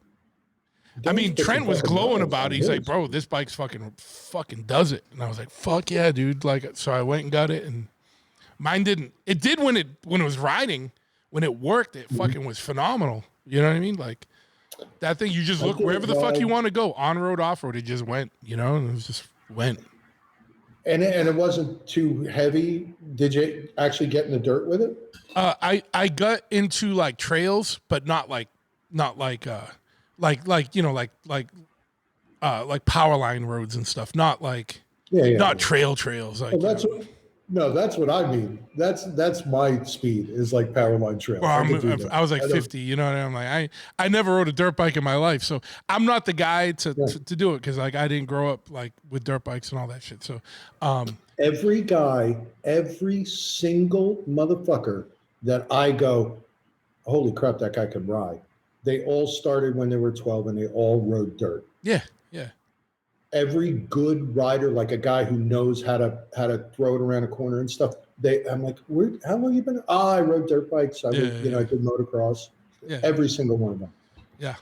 I mean, Trent was glowing about it. He's like, bro, this bike's fucking does it. And I was like, fuck yeah, dude. Like, so I went and got it, and mine didn't. It did when it was riding. When it worked, it fucking was phenomenal. You know what I mean? Like, that thing, you just look wherever the fuck you want to go, on road, off road, it just went. You know, and it was just went. And it wasn't too heavy. Did you actually get in the dirt with it? I got into like trails, but not like power line roads and stuff, not like trails. Like, that's what I mean. That's my speed is like power line trails. Well, I was like 50, you know what I mean? Like I never rode a dirt bike in my life, so I'm not the guy to do it because like I didn't grow up like with dirt bikes and all that shit. So every single motherfucker that I go, holy crap, that guy can ride. They all started when they were 12 and they all rode dirt. Yeah. Every good rider, like a guy who knows how to throw it around a corner and stuff. I'm like, how long have you been? I rode dirt bikes. I did motocross. Yeah. Every single one of them. Yeah.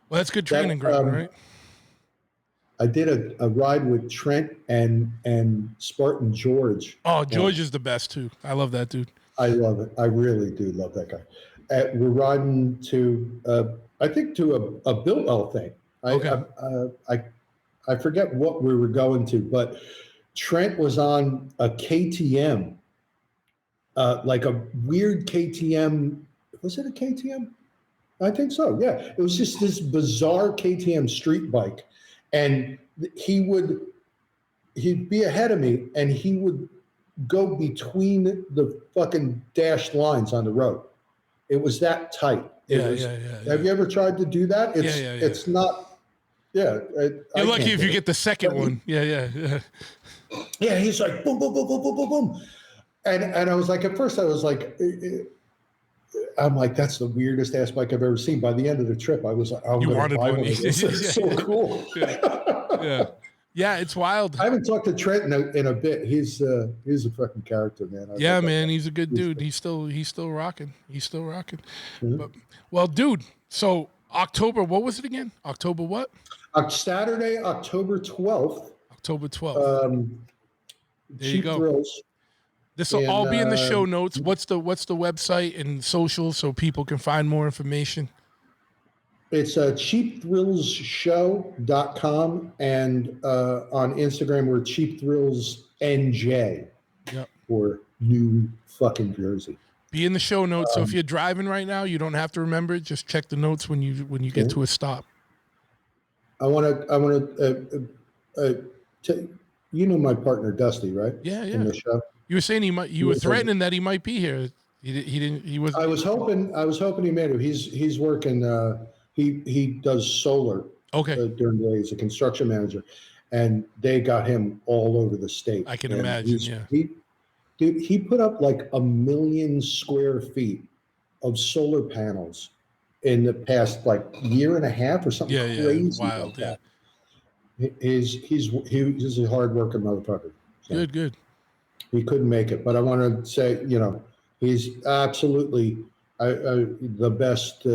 Well, that's good training ground, right? I did a ride with Trent and Spartan George. Oh, George is the best too. I love that dude. I love it. I really do love that guy. We're riding to, I think to a Biltwell thing. I forget what we were going to, but Trent was on a KTM, like a weird KTM. Was it a KTM? I think so. Yeah, it was just this bizarre KTM street bike, and he'd be ahead of me, and he would go between the fucking dashed lines on the road. It was that tight. Have you ever tried to do that? It's not. Yeah. You're lucky if you get the second one. Yeah. Yeah, he's like boom, boom, boom, boom, boom, boom, boom. And I was like, at first I was like, I'm like, that's the weirdest ass bike I've ever seen. By the end of the trip, I was like, I'm You going to wanted buy one. one of these. It's so cool. Yeah, it's wild. I haven't talked to Trent in a bit. He's a fucking character, man. Yeah, man, he's a good dude. He's still rocking. He's still rocking. But, well, dude, so October, what was it again? October what? Saturday, October 12th. October 12th. There you go. Thrills. This will all be in the show notes. What's the website and social so people can find more information? It's cheapthrillsshow.com, and on Instagram we're cheapthrillsnj for New fucking Jersey. Be in the show notes. So if you're driving right now, you don't have to remember it. Just check the notes when you get to a stop. I want to. You know my partner Dusty, right? Yeah. In the show. You were saying you were threatening that he might be here. He didn't. He was. I was hoping he made it. He's working. He does solar. Okay. During the day, he's a construction manager, and they got him all over the state. I can imagine. Yeah. He put up like 1 million square feet of solar panels in the past like year and a half or something crazy. Wild. Like that. He's a hard-working motherfucker. So Good. He couldn't make it, but I want to say, he's absolutely the best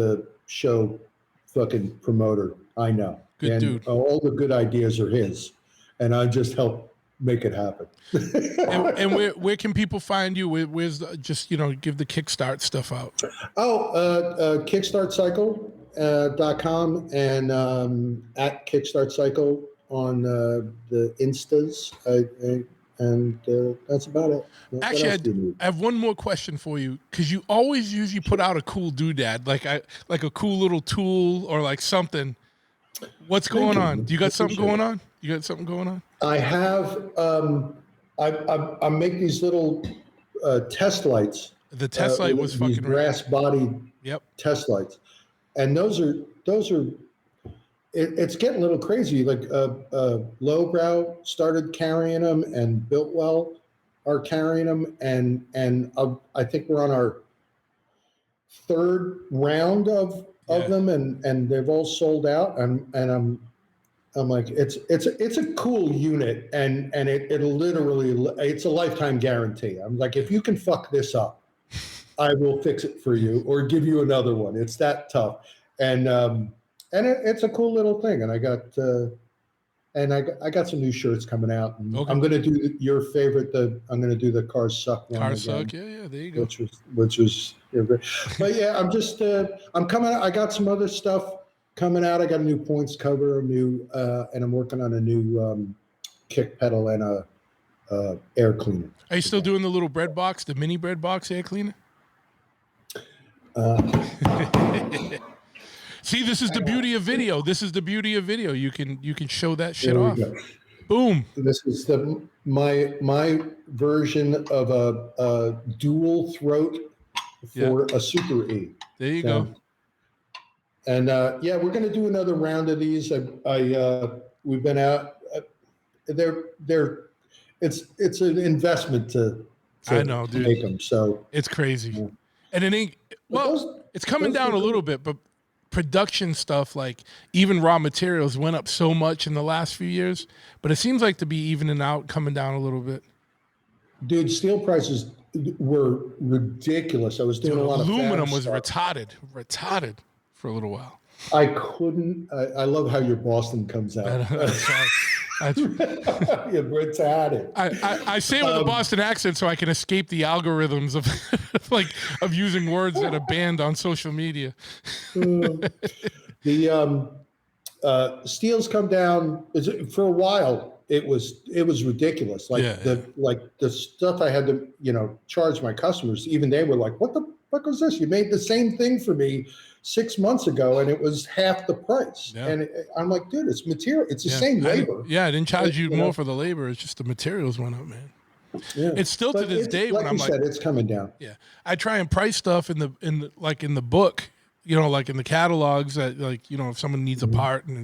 show fucking promoter I know. Good dude. All the good ideas are his, and I just help make it happen. and where can people find you? Where's just give the Kickstart stuff out? KickstartCycle.com and at Kickstart Cycle on the Instas. And that's about it. Actually, I have one more question for you, because you always usually put out a cool doodad, like a cool little tool or like something. What's going on? Do you got something going on? I have. I make these little test lights. The test light was fucking brass bodied test lights, and those are. It's getting a little crazy. Like Lowbrow started carrying them, and Builtwell are carrying them, and I think we're on our third round of them, and they've all sold out. And I'm like, it's a cool unit, and it'll literally, it's a lifetime guarantee. I'm like, if you can fuck this up, I will fix it for you or give you another one. It's that tough, and it's a cool little thing. And I got some new shirts coming out. And I'm going to do your favorite. I'm going to do the Cars Suck one. Cars Suck, yeah. There you go. Which was but yeah, I'm just I'm coming out. I got some other stuff coming out. I got a new points cover, and I'm working on a new kick pedal and a air cleaner. Are you still doing the little bread box, the mini bread box air cleaner? See, this is the beauty of video. You can show that shit off. Boom. This is my version of a dual throat for a Super E. There you go. And we're going to do another round of these. We've been out. It's an investment to I know, dude. Make them. So it's crazy, and it ain't. Well, it's coming down a little bit, but production stuff, like even raw materials, went up so much in the last few years, but it seems like to be evening out, coming down a little bit. Dude, steel prices were ridiculous. I was doing a lot of aluminum was retarded for a little while. I couldn't. I love how your Boston comes out. You're retarded. I say it with a Boston accent so I can escape the algorithms of of using words that are banned on social media. The steels come down for a while. It was ridiculous. The stuff I had to charge my customers. Even they were like, "What the fuck was this? You made the same thing for me 6 months ago, and it was half the price." Yeah. And I'm like, dude, it's material. It's the same labor. I didn't charge you more for the labor. It's just the materials went up, man. Yeah. It's still to this day when I'm like, it's coming down. Yeah, I try and price stuff in the book, like in the catalogs that if someone needs a part and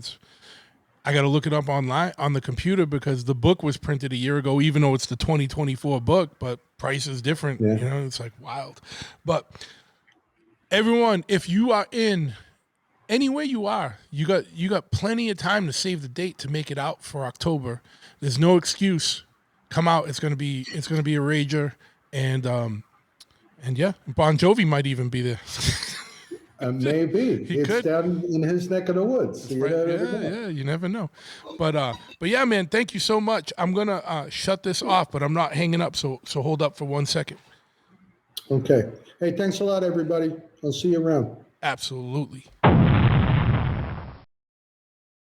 I got to look it up online on the computer because the book was printed a year ago, even though it's the 2024 book, but price is different. Yeah. You know, it's like wild. But everyone, if you are in anywhere you are, you got plenty of time to save the date to make it out for October. There's no excuse. Come out. It's gonna be a rager, and yeah, Bon Jovi might even be there. Maybe He it's could. down in his neck of the woods. You Right. never know. Yeah, you never know. But yeah, man, thank you so much. I'm gonna shut this off, but I'm not hanging up. So hold up for 1 second. Okay. Hey, thanks a lot, everybody. I'll see you around. Absolutely.